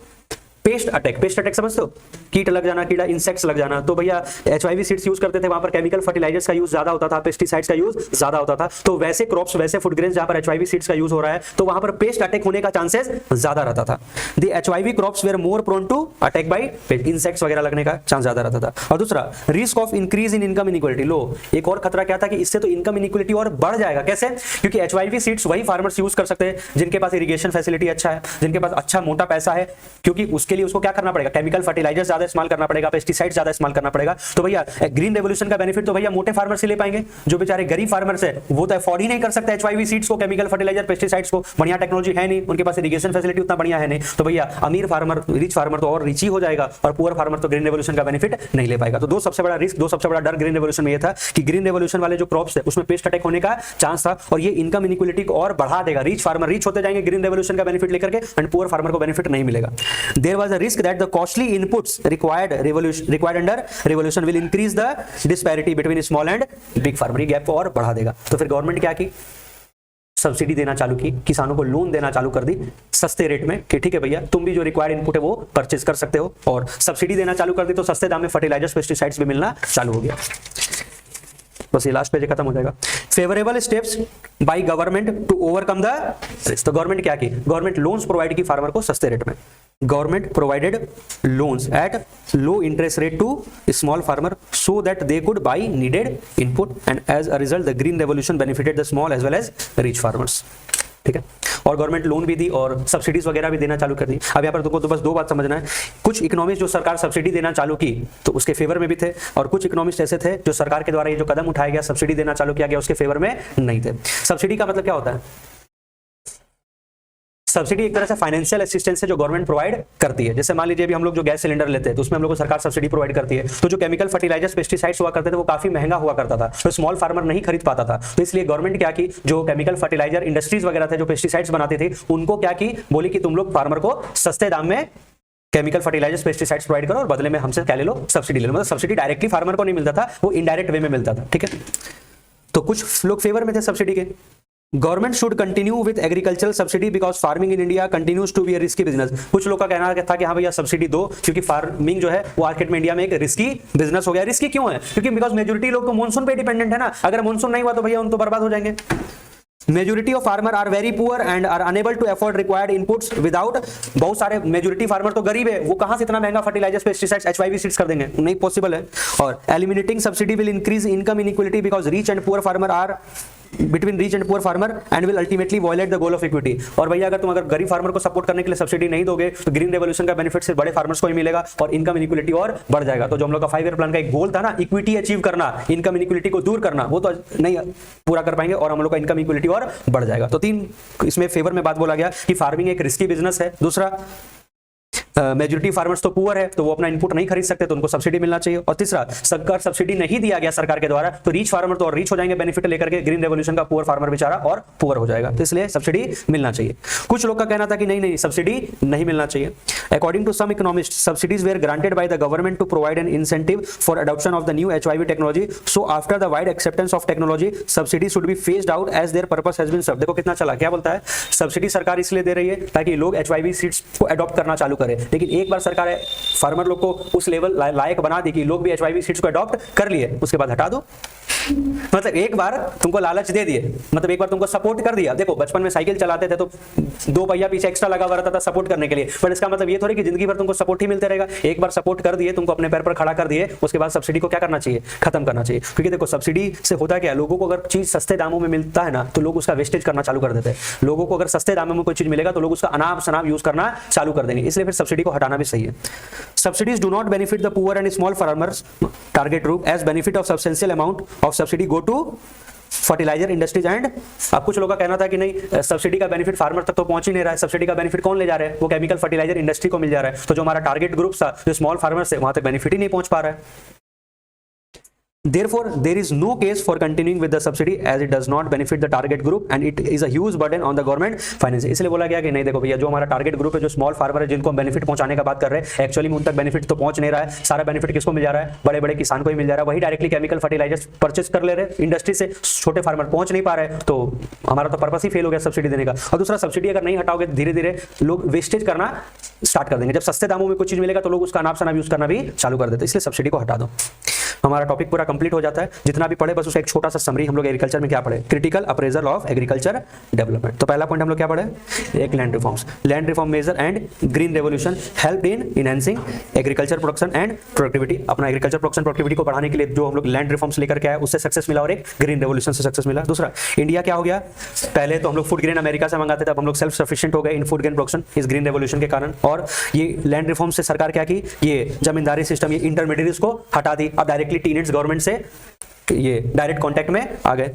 पेस्ट अटैक समझते हो, कीट लग जाना, कीड़ा इंसेक्ट्स लग जाना, तो भैया एचवाईवी सीड्स यूज करते थे, वहां पर केमिकल फर्टिलाइजर्स का यूज ज्यादा होता था, पेस्टिसाइड्स का यूज ज्यादा होता था। तो वैसे क्रॉप्स, वैसे फूड ग्रेन्स जहां पर एचवाईवी सीड्स का यूज हो रहा है, तो वहां पर पेस्ट अटैक होने का चांसेस ज्यादा रहता था। The HYV crops were more prone to attack by insects वगैरह लगने का चांस ज्यादा रहता था। और दूसरा, risk of increase in income inequality लो। एक और खतरा क्या था कि इससे तो इनकम इनइक्वालिटी और बढ़ जाएगा। कैसे? क्योंकि एचवाईवी सीड्स वही फार्मर्स यूज कर सकते हैं जिनके पास इरिगेशन फैसिलिटी अच्छा है, जिनके पास अच्छा मोटा पैसा है, क्योंकि उसके लिए उसको क्या करना पड़ेगा, केमिकल फर्टिलाइजर ज्यादा इस्तेमाल करना पड़ेगा, पेस्टिसाइड ज्यादा इस्तेमाल करना पड़ेगा। तो भैया ग्रीन रेवोल्यूशन का बेनिफिट तो भैया मोटे फार्मर्स से ले पाएंगे, जो बेचारे गरीब फार्मर्स है वो तो अफोर्ड ही नहीं कर सकते एचवाईवी सीड्स को, केमिकल फर्टिलाइजर, पेस्टिसाइड्स को, बढ़िया टेक्नोलॉजी है नहीं, उनके पास इरिगेशन फैसिलिटी उतना बढ़िया है नहीं। तो भैया अमीर फार्मर, रिच फार्मर तो और रिच ही हो जाएगा, और पुअर फार्मर तो ग्रीन रेवोल्यूशन का बेनिफिट नहीं ले पाएगा। तो दो सबसे बड़ा रिस्क, दो सबसे बड़ा डर ग्रीन रेवोल्यूशन में ये था कि ग्रीन रेवोल्यूशन वाले जो क्रॉप्स है उसमें पेस्ट अटैक होने का चांस था, और ये इनकम इनइक्वालिटी को और बढ़ा देगा। रिच फार्मर रिच होते जाएंगे ग्रीन रेवोल्यूशन का बेनिफिट लेकर के, एंड पुअर फार्मर को बेनिफिट नहीं मिलेगा। There was a risk that the costly inputs required under revolution will increase the disparity between small and big farmer, gap को और बढ़ा देगा। तो फिर गवर्नमेंट क्या की, सब्सिडी देना चालू की, किसानों को लोन देना चालू कर दी सस्ते रेट में कि ठीक है भैया तुम भी जो रिक्वायर्ड इनपुट है वो परचेज कर सकते हो, और सब्सिडी देना चालू कर दी तो सस्ते दाम में फर्टिलाइजर्स, पेस्टिसाइड्स भी मिलना चालू हो गया। बस ये लास्ट पेज खत्म हो जाएगा। Favourable steps by government to overcome the risk. तो गवर्नमेंट क्या की, गवर्नमेंट लोन्स प्रोवाइड की फार्मर को सस्ते रेट में। Government provided loans at low interest rate to small farmer so that they could buy needed input, and as a result the green revolution benefited the small as well as rich farmers. ठीक है, और government loan भी दी और subsidies वगैरह भी देना चालू कर दी। अब यहाँ पर तुमको तो बस दो बात समझना है, कुछ इकोनॉमिस्ट जो सरकार सब्सिडी देना चालू की तो उसके फेवर में भी थे, और कुछ इकोनॉमिस्ट ऐसे थे जो सरकार के द्वारा ये जो कदम उठाया गया, सब्सिडी देना चालू किया गया, उसके फेवर में नहीं थे। सब्सिडी का मतलब क्या होता है? सब्सिडी एक तरह से फाइनेंशियल असिस्टेंस है जो गवर्नमेंट प्रोवाइड करती है। जैसे मान लीजिए अभी हम लोग जो गैस सिलेंडर लेते हैं तो उसमें हम लोग को सरकार सब्सिडी प्रोवाइड करती है। तो जो केमिकल फर्टिलाइजर्स, पेस्टिसाइड्स हुआ करते थे वो काफी महंगा हुआ करता था, तो स्मॉल फार्मर नहीं खरीद पाता था। तो इसलिए गवर्नमेंट क्या की, जो केमिकल फर्टिलाइजर इंडस्ट्रीज वगैरह थे जो पेस्टिसाइड्स बनाते थे, उनको क्या की, बोली कि तुम लोग फार्मर को सस्ते दाम में केमिकल फर्टिलाइजर्स, पेस्टिसाइड्स प्रोवाइड करो और बदले में हमसे क्या ले लो, सब्सिडी ले लो। मतलब सब्सिडी डायरेक्टली फार्मर को नहीं मिलता था, वो इनडायरेक्ट वे में मिलता था। ठीक है, तो कुछ लोग फेवर में थे सब्सिडी के। Government should continue with agricultural subsidy because farming in India continues to be a risky business. कुछ लोग का कहना था कि हाँ भैया सब्सिडी दो, क्योंकि फार्मिंग जो है वो मार्केट में इंडिया में एक रिस्की बिजनेस हो गया। रिस्की क्यों है? क्योंकि बिकॉज मेजोरिटी लोग तो मानसून पे डिपेंडेंट है ना, अगर मानसून नहीं हुआ तो भैया उन तो बर्बाद हो जाएंगे। Majority of farmer are very poor and are unable to afford required inputs without, बहुत सारे मेजोरिटी फार्मर तो गरीब है, वो कहां से इतना महंगा फर्टिलाइजर्स, पेस्टिसाइड्स, एचवाईवी सीड्स कर देंगे, नहीं पॉसिबल है। और eliminating subsidy will increase income inequality because rich and poor farmer are between rich and poor farmer and will ultimately violate the goal of equity. और भैया अगर गरीब फार्मर को सपोर्ट करने के लिए सब्सिडी नहीं दोगे तो ग्रीन रेवोल्यूशन का बेनिफिट सिर्फ बड़े फार्मर्स को ही मिलेगा और इनकम इनइक्वालिटी और बढ़ जाएगा। तो जो हम लोग का 5 ईयर प्लान का एक गोल था ना, इक्विटी अचीव करना, इनकम इनइक्वालिटी को दूर करना, वो तो नहीं पूरा कर पाएंगे और हम लोग का इनकम इनइक्वालिटी और बढ़ जाएगा। तो 3 इसमें फेवर में बात बोला गया कि फार्मिंग एक रिस्की बिजनेस है। दूसरा, मेजोरिटी फार्मर्स तो पुअर है तो वो अपना इनपुट नहीं खरीद सकते, तो उनको सब्सिडी मिलना चाहिए। और तीसरा, सरकार सब्सिडी नहीं दिया गया सरकार के द्वारा तो रिच फार्मर तो और रिच हो जाएंगे बेनिफिट लेकर के, ग्रीन रेवोल्यूशन का पुअर फार्मर बेचारा और पुअर हो जाएगा। तो इसलिए सब्सिडी मिलना चाहिए। कुछ लोग का कहना था कि नहीं सब्सिडी नहीं मिलना चाहिए। According to some economist, subsidies were granted by the government to provide an incentive for adoption of the new HYV technology, so after the wide acceptance of technology subsidy should be phased out as their purpose has been served. देखो कितना चला, क्या बोलता है, subsidy सरकार इसलिए दे रही है ताकि लोग एचवाईवी सीड्स को अडॉप्ट करना चालू करें, लेकिन एक बार सरकार फार्मर लोग को उस लेवल लायक बना दी कि लोग भी एचवाईवी सीड्स को अडॉप्ट कर लिए, उसके बाद हटा दो। मतलब एक बार तुमको लालच दे दिए, मतलब एक बार तुमको सपोर्ट कर दिया। देखो बचपन में साइकिल चलाते थे तो 2 पहिया पीछे एक्स्ट्रा लगा हुआ रहता था सपोर्ट करने के लिए, पर इसका मतलब ये थोड़ी कि जिंदगी भर तुमको सपोर्ट ही मिलते रहेगा। एक बार सपोर्ट कर दिए, तुमको अपने पैर पर खड़ा कर दिए, उसके बाद सब्सिडी को क्या करना चाहिए, खत्म करना चाहिए। क्योंकि देखो सब्सिडी से होता क्या है, लोगों को अगर चीज सस्ते दामों में मिलता है ना तो लोग उसका वेस्टेज करना चालू कर देते हैं। लोगों को अगर सस्ते दामों में कोई चीज मिलेगा तो लोग उसका अनाप शनाप यूज करना चालू कर देंगे, इसलिए फिर सब्सिडी को हटाना भी सही है। Subsidies do not benefit the poor and small farmers target group as benefit of substantial amount of subsidy go to fertiliser industries and. अब कुछ लोगों का कहना था कि नहीं सब्सिडी का बेनिफिट फार्मर तक तो पहुंच ही नहीं रहा है, सब्सिडी का बेनिफिट कौन ले जा रहा है, वो केमिकल फर्टिलाइजर इंडस्ट्री को मिल जा रहा है। तो जो हमारा टारगेट ग्रुप था, जो स्मॉल फार्मर्स है, वहां तक बेनिफिट ही नहीं पहुंच पा रहा है। Therefore, there is no case for continuing with the subsidy as it does not benefit the target group and it is a huge burden on the government finance. इसलिए बोला गया कि नहीं देखो भैया, जो हमारा टारगेट ग्रुप है, जो स्मॉल फार्मर है, जिनको हम बेनिफिट पहुंचाने का बात कर रहे हैं, एक्चुअली में उन तक बेनिफिट तो पहुंच नहीं रहा है। सारा बेनिफिट किसको मिल जा रहा है? बड़े बड़े किसान को ही मिल जा रहा है। वही डायरेक्टली केमिकल फर्टिलाइजर्स परचेज कर ले रहे हैं इंडस्ट्री से, छोटे फार्मर पहुंच नहीं पा रहे, तो हमारा तो पर्पस ही फेल हो गया सब्सिडी देने का। और दूसरा, सब्सिडी अगर नहीं हटाओगे धीरे धीरे लोग वेस्टेज करना स्टार्ट कर देंगे। जब सस्ते दामों में कुछ चीज मिलेगा तो लोग उसका नाप शनाप यूज करना भी चालू कर देते, इसलिए सब्सिडी को हटा दो। हमारा टॉपिक पूरा कंप्लीट हो जाता है। जितना भी पढ़े बस उसका एक छोटा सा समरी हम लोग एग्रीकल्चर में क्या पढ़े, critical appraisal of agriculture development. तो पहला पॉइंट हम लोग क्या पढ़े, एक land reforms, land reform major and green revolution help in enhancing agriculture production and productivity. अपना एग्रीकल्चर प्रोडक्शन प्रोडक्टिविटी को बढ़ाने के लिए जो हम लोग लैंड रिफॉर्म्स लेकर के आए उससे सक्सेस मिला और एक ग्रीन रेवोल्यूशन से सक्सेस मिला। दूसरा, इंडिया क्या हो गया, पहले तो हम लोग फूड ग्रेन अमेरिका से मंगाते थे, अब हम लोग सेल्फ सफिशिएंट हो गए इन फूड ग्रेन प्रोडक्शन इस ग्रीन रेवोल्यूशन के कारण। और ये लैंड रिफॉर्म से सरकार क्या की, ये जमींदारी सिस्टम, ये इंटरमीडिएट्स को हटा दी, अब डायरेक्टली टीनेट्स गवर्नमेंट से ये डायरेक्ट कांटेक्ट में आ गए।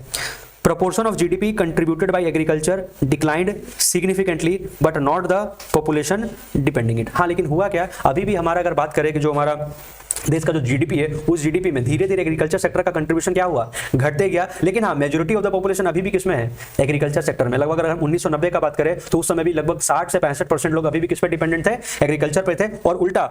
Proportion of GDP contributed by agriculture declined significantly, but not the population depending it। हाँ, लेकिन हुआ क्या, अभी भी हमारा अगर बात करें कि जो हमारा देश का जो जीडीपी है, उस जीडीपी में धीरे धीरे एग्रीकल्चर सेक्टर का कंट्रीब्यूशन क्या हुआ, घटते गया। लेकिन हाँ, मेजोरिटी ऑफ द पॉपुलेशन अभी भी किसमें है, एग्रीकल्चर सेक्टर में। लगभग अगर हम 1990 का बात करें तो उस समय भी लगभग 60 से 65% लोग अभी भी किस पे डिपेंडेंट थे, एग्रीकल्चर पे थे। और उल्टा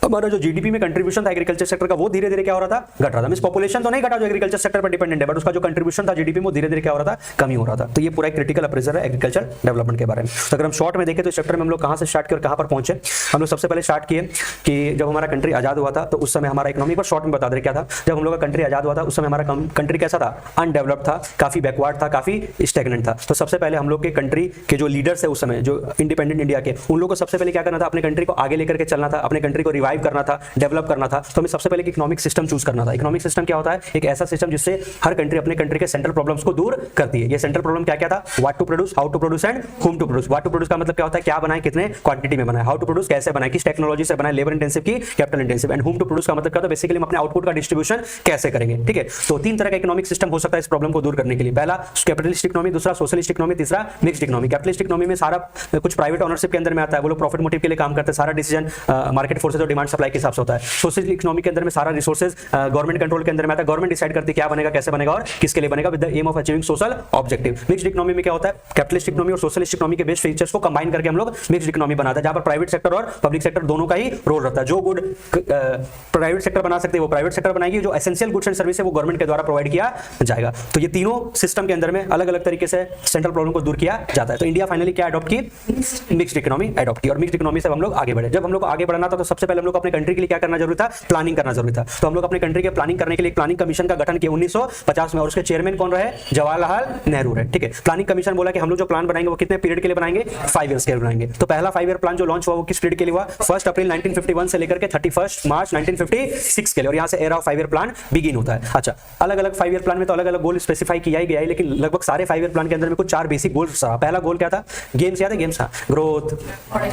हमारा जो जीडीपी में कंट्रीब्यूशन था एग्रीकल्चर सेक्टर का, वो धीरे धीरे क्या हो रहा था, घट रहा था। मींस पॉपुलेशन तो नहीं घटा जो एग्रीकल्चर सेक्टर पर डिपेंडेंट है, बट उसका जो कंट्रीब्यूशन था जीडीपी में धीरे धीरे क्या हो रहा था, कमी हो रहा था। तो ये पूरा क्रिटिकल अप्रेजल है एग्रीकल्चर डेवलपमेंट के बारे में। तो अगर हम शॉर्ट में देखें तो इस चैप्टर में हम लोग कहां से स्टार्ट किए और कहां पर पहुंचे। हम लोग सबसे पहले स्टार्ट किए कि जब हमारा कंट्री आजाद हुआ था तो उस समय हमारा इकोनॉमी पर शॉर्ट में बता दे क्या था। जब हम लोग का कंट्री आजाद हुआ था उस समय हमारा कंट्री कैसा था, अनडेवलप्ड था, काफी बैकवर्ड था, काफी स्टैग्नेंट था। तो सबसे पहले हम लोग के कंट्री के जो लीडर्स है उस समय, जो इंडिपेंडेंट इंडिया के, उन लोगों को सबसे पहले क्या करना था, अपने कंट्री को आगे लेकर के चलना था, अपने कंट्री को रिवाइव करना था, डेवलप करना था। तो हमें सबसे पहले इकोनॉमिक सिस्टम चूज करना था। इकोनॉमिक सिस्टम क्या होता है, एक ऐसा सिस्टम जिससे हर कंट्री अपने कंट्री के सेंट्रल प्रॉब्लम्स को दूर करती है। ये सेंट्रल प्रॉब्लम क्या क्या था, what to produce, how to produce and whom to produce. What to produce का मतलब क्या होता है, क्या बनाए, कितने क्वांटिटी में बनाए। हाउ टू प्रोड्यूस, कैसे बनाए, किस टेक्नोलॉजी से बनाए, लेबर इंटेंसिव की capital intensive. And whom to produce का मतलब क्या होता है, बेसिकली हम अपने आउटपुट का डिस्ट्रीब्यूशन कैसे करेंगे। ठीक है, तो तीन तरह का इकोनॉमिक सिस्टम हो सकता है इस प्रॉब्लम को दूर करने के लिए। पहला कैपिटलिस्ट इकोनॉमी, दूसरा सोशलिस्ट इकोनॉमी, तीसरा मिक्स्ड इकोनॉमी। कैपिटलिस्ट इकोनॉमी में सारा कुछ प्राइवेट ओनरशिप के अंदर में आता है, वो लोग प्रॉफिट मोटिव के लिए काम करते हैं, सारा डिसीजन मार्केट फोर्सेस और डिमांड सप्लाई के हिसाब से होता है। सोशलिस्ट इकोनॉमी के अंदर में सारा रिसोर्सेज गवर्नमेंट कंट्रोल के अंदर में आता है, गवर्नमेंट डिसाइड करती है क्या बनेगा, कैसे बनेगा और किसके लिए बनेगा, with the aim of achieving social objective. Mixed economy में क्या होता है, कैपिटलिस्ट इकोनॉमी और सोशलिस्ट इकोनॉमी के बेस्ट फीचर्स को कंबाइन करके हम लोग मिक्स्ड इकोनॉमी बनाते हैं, जहां पर प्राइवेट सेक्टर और पब्लिक सेक्टर दोनों का ही रोल रहता है। जो गुड प्राइवेट सेक्टर बना सकते हैं वो प्राइवेट सेक्टर बनाएगी, जो एसेंशियल गुड्स एंड सर्विस है वो गवर्नमेंट के द्वारा प्रोवाइड किया जाएगा। तो ये तीनों सिस्टम के अंदर में अलग अलग तरीके से सेंट्रल प्रॉब्लम को दूर किया जाता है। तो इंडिया फाइनली क्या अडॉप्ट की, मिक्स्ड इकोनॉमी अडॉप्ट की, और मिक्स्ड इकोनॉमी से हम लोग आगे बढ़े। जब हम लोग आगे बढ़ना था तो सबसे पहले हम लोग अपने कंट्री के लिए क्या करना जरूरी था, प्लानिंग करना जरूरी था। तो हम लोग अपने कंट्री के प्लानिंग करने के लिए प्लानिंग कमीशन का गठन किया 1950 में, और उसके चेयरमैन कौन रहे, जवाहरलाल नेहरू रहे। ठीक है, प्लानिंग कमीशन बोला कि हम लोग जो प्लान बनाएंगे वो कितने पीरियड के लिए बनाएंगे, 5 इयर्स के लिए बनाएंगे। तो पहला 5 ईयर प्लान जो लॉन्च हुआ वो किस पीरियड के लिए हुआ, 1 अप्रैल 1951 से लेकर के 31 मार्च 1956 के लिए, और यहां से era of 5 year plan begin होता है। अच्छा, अलग अलग 5 ईयर प्लान में तो अलग अलग गोल स्पेसिफाई किया ही गया है, लेकिन लगभग सारे 5 ईयर प्लान के अंदर में कुछ 4 बेसिक गोल्स था। पहला गोल क्या था, गेम्स याद है, games, growth,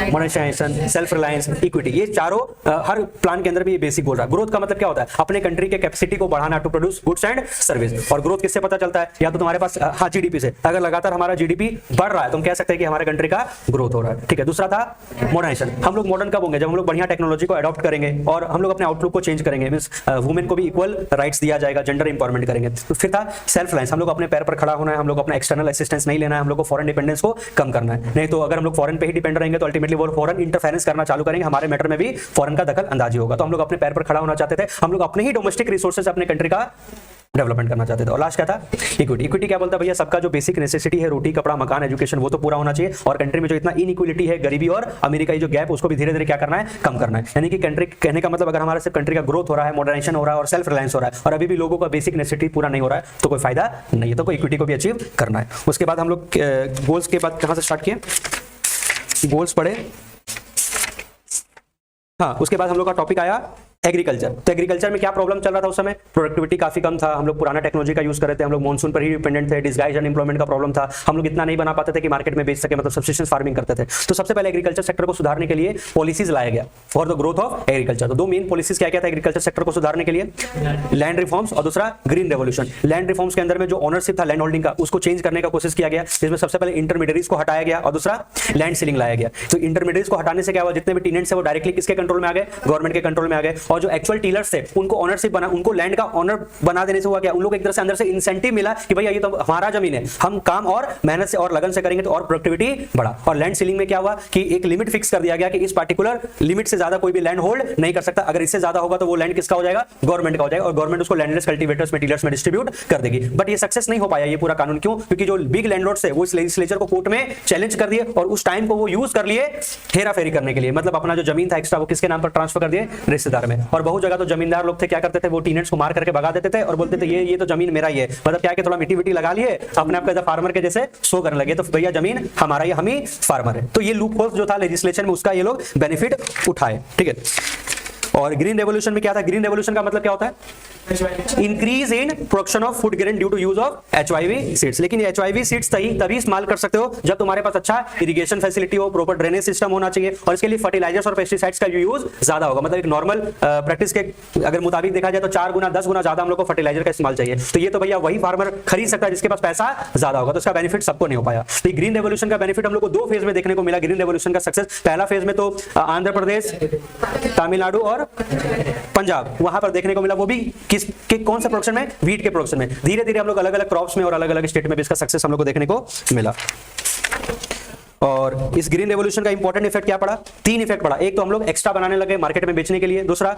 monetisation, self reliance, equity. ये चारों हर प्लान के अंदर भी ये बेसिक गोल रहा। ग्रोथ का मतलब क्या होता है, अपने कंट्री के कैपेसिटी को बढ़ाना to produce goods and service. और ग्रोथ किससे पता चलता है, या तो तुम्हारे पास हाँ जीडीपी से, अगर लगातार हमारा जीडीपी बढ़ रहा है तो हम कह सकते हैं कि हमारे कंट्री का ग्रोथ हो रहा है। ठीक है, दूसरा था मॉडर्नाइजेशन। हम लोग मॉडर्न कब होंगे, जब हम लोग बढ़िया टेक्नोलॉजी को अडॉप्ट करेंगे और हम लोग अपने आउटलुक को चेंज करेंगे, मींस वुमेन को भी इक्वल राइट्स दिया जाएगा, जेंडर इंपावरमेंट करेंगे। तो फिर था सेल्फ रिलायंस, हम लोग अपने पैर पर खड़ा होना है, हम लोग अपना एक्सटर्नल असिस्टेंस नहीं लेना है, हम लोग को फॉरेन डिपेंडेंस को कम करना है। नहीं तो अगर हम लोग फॉरेन पे ही डिपेंड रहेंगे तो अल्टीमेटली वो फॉरेन इंटरफेरेंस करना चालू करेंगे, हमारे मैटर में भी फॉरेन का दखल अंदाजी होगा। तो हम लोग अपने पैर पर खड़ा होना चाहते थे, हम लोग अपने ही डोमेस्टिक रिसोर्सेज अपने कंट्री का डेवलपमेंट करना चाहते थे। और लास्ट क्या था, इक्विटी। इक्विटी क्या बोलता है भैया, सबका जो बेसिक नेसेसिटी है, रोटी कपड़ा मकान एजुकेशन, वो तो पूरा होना चाहिए, और कंट्री में जो इतना इनइक्वालिटी है, गरीबी और अमीरी का जो गैप, उसको भी धीरे धीरे क्या करना है, कम करना है। यानी कि कंट्री कहने का मतलब अगर हमारा सिर्फ कंट्री का ग्रोथ हो रहा है, मॉडर्नाइजेशन हो रहा है और सेल्फ रिलायंस हो रहा है, और अभी भी लोगों का बेसिक नेसेसिटी पूरा नहीं हो रहा है, तो कोई फायदा नहीं है। तो कोई इक्विटी को भी अचीव करना है। उसके बाद हम लोग गोल्स के बाद कहां से स्टार्ट किए, गोल्स पढ़े। हाँ, उसके बाद हम लोग का टॉपिक आया एग्रीकल्चर। तो एग्रीकल्चर में क्या प्रॉब्लम चल रहा था उस समय, प्रोडक्टिविटी काफी कम था, हम लोग पुराना टेक्नोलॉजी का यूज कर रहे थे, हम लोग मॉनसून पर ही डिपेंडेंट थे, डिस्गाइज अनएम्प्लॉयमेंट का प्रॉब्लम था, हम लोग इतना नहीं बना पाते थे कि मार्केट में बेच सके, मतलब सब्सिस्टेंस फार्मिंग करते थे। तो सबसे पहले एग्रीकल्चर सेक्टर को सुधारने के लिए पॉलिसीज लाया गया for the growth of agriculture. तो दो मेन पॉलिसीज क्या क्या था एग्रीकल्चर सेक्टर को सुधारने के लिए, लैंड रिफॉर्म्स और दूसरा ग्रीन रेवोल्यूशन। लैंड रिफॉर्म्स के अंदर में जो ओनरशिप था लैंड होल्डिंग का, उसको चेंज करने का कोशिश किया गया, जिसमें सबसे पहले इंटरमीडिएरीज को हटाया गया और दूसरा लैंड सीलिंग लाया गया। तो इंटरमीडिएरीज को हटाने से क्या हुआ, जितने भी टेनेंट्स है वो डायरेक्टली किसके कंट्रोल में आ गए, गवर्नमेंट के कंट्रोल में आ गए, और जो एक्चुअल टीलर्स थे उनको ओनरशिप बना, उनको लैंड का ओनर बना देने से हुआ क्या, उन लोग एक तरह से अंदर से इंसेंटिव मिला कि भैया ये तो हमारा जमीन है, हम काम और मेहनत से और लगन से करेंगे तो और प्रोडक्टिविटी बढ़ा। और लैंड सीलिंग में क्या हुआ कि एक लिमिट फिक्स कर दिया गया कि इस पार्टिकुलर लिमिट से ज्यादा कोई भी लैंड होल्ड नहीं कर सकता, अगर इससे ज्यादा होगा तो वो लैंड किसका हो जाएगा, गवर्नमेंट का हो जाएगा, और गवर्नमेंट उसको लैंडलेस कल्टीवेटर्स में, डीलर्स में डिस्ट्रीब्यूट कर देगी। बट ये सक्सेस नहीं हो पाया ये पूरा कानून, क्यों, क्योंकि जो बिग लैंडलॉर्ड्स है वो इस लेजिस्लेचर को कोर्ट में चैलेंज कर दिए और उस टाइम को वो यूज कर लिए हेरा फेरी करने के लिए, मतलब अपना जो जमीन था एक्स्ट्रा वो किसके नाम पर ट्रांसफर कर दिए, रिश्तेदार में। और बहुत जगह तो जमींदार लोग थे क्या करते थे, वो टीनेट्स को मार करके भगा देते थे और बोलते थे ये तो जमीन मेरा ही है, मतलब क्या कि थोड़ा मिट्टी विट्टी लगा लिए, अपने आप को फार्मर के जैसे शो करने लगे, तो भैया जमीन हमारा ही, हम ही फार्मर है। तो ये लूप होल्स जो था लेजिस्लेशन में उसका ये लोग बेनिफिट उठाए, ठीक है। और ग्रीन रेवोल्यूशन में क्या था, ग्रीन रेवोल्यूशन का मतलब क्या होता है, increase in production of food grain due to use of HYV seeds. लेकिन ये HYV सीड्स तभी इस्तेमाल कर सकते हो जब तुम्हारे पास अच्छा इरिगेशन फैसिलिटी हो, प्रॉपर ड्रेनेज सिस्टम होना चाहिए, और इसके लिए फर्टिलाइजर्स और पेस्टिसाइड्स का यूज ज्यादा होगा। मतलब एक नॉर्मल प्रैक्टिस के अगर मुताबिक देखा जाए तो 4 गुना 10 गुना ज्यादा हम लोग को फर्टिलाइजर का इस्तेमाल चाहिए। तो ये तो भैया वही फार्मर खरीद सकता है जिसके पास पैसा ज्यादा होगा, तो उसका बेनिफिट सबको नहीं हो पाया। तो ग्रीन रेवोल्यूशन का बेनिफिट हम लोग को 2 फेज में देखने को मिला। ग्रीन रेवोल्यूशन का सक्सेस पहला फेज में तो आंध्र प्रदेश, तमिलनाडु और पंजाब वहां पर देखने को मिला, वो भी कौन सा प्रोडक्शन में, वीट के प्रोडक्शन में। धीरे धीरे हम लोग अलग अलग क्रॉप्स में और अलग अलग स्टेट में भी इसका सक्सेस हम लोग को देखने को मिला। और इस ग्रीन रेवोल्यूशन का इंपॉर्टेंट इफेक्ट क्या पड़ा, 3 इफेक्ट पड़ा। एक तो हम लोग एक्स्ट्रा बनाने लगे मार्केट में बेचने के लिए, दूसरा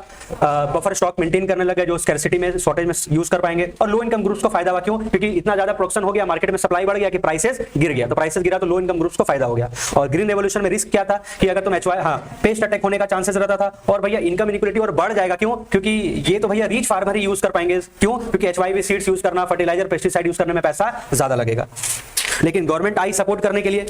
बफर स्टॉक मेंटेन करने लगे जो स्कैर्सिटी में, शॉर्टेज में यूज कर पाएंगे, और लो इनकम ग्रुप्स को फायदा हुआ, क्यों, क्योंकि इतना ज्यादा प्रोडक्शन हो गया, मार्केट में सप्लाई बढ़ गया कि प्राइसेस गिर गया, तो प्राइसेस गिरा तो लो इनकम ग्रुप्स को फायदा हो गया। और ग्रीन रेवोल्यूशन में रिस्क क्या था कि अगर तुम पेस्ट अटैक होने का चांसेस रहता था, और भैया इनकम इनइक्वालिटी और बढ़ जाएगा, क्यों, क्योंकि ये तो भैया रिच फार्मर ही यूज कर पाएंगे, क्यों, क्योंकि HYV सीड्स यूज करना, फर्टिलाइजर पेस्टिसाइड यूज करने में पैसा ज्यादा लगेगा। लेकिन गवर्नमेंट आई सपोर्ट करने के लिए,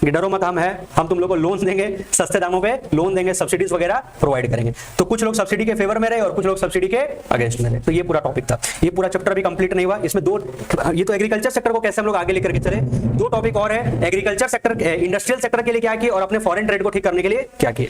डरो मत, हम तुम लोग को लोन देंगे, सस्ते दामों पे लोन देंगे, सब्सिडीज वगैरह प्रोवाइड करेंगे। तो कुछ लोग सब्सिडी के फेवर में रहे और कुछ लोग सब्सिडी के अगेंस्ट में रहे। तो ये पूरा टॉपिक था। ये पूरा चैप्टर भी कंप्लीट नहीं हुआ, इसमें 2, ये तो एग्रीकल्चर सेक्टर को कैसे हम लोग आगे लेकर के चले, 2 टॉपिक और है, एग्रीकल्चर सेक्टर, इंडस्ट्रियल सेक्टर के लिए क्या किए और अपने फॉरेन ट्रेड को ठीक करने के लिए क्या किए।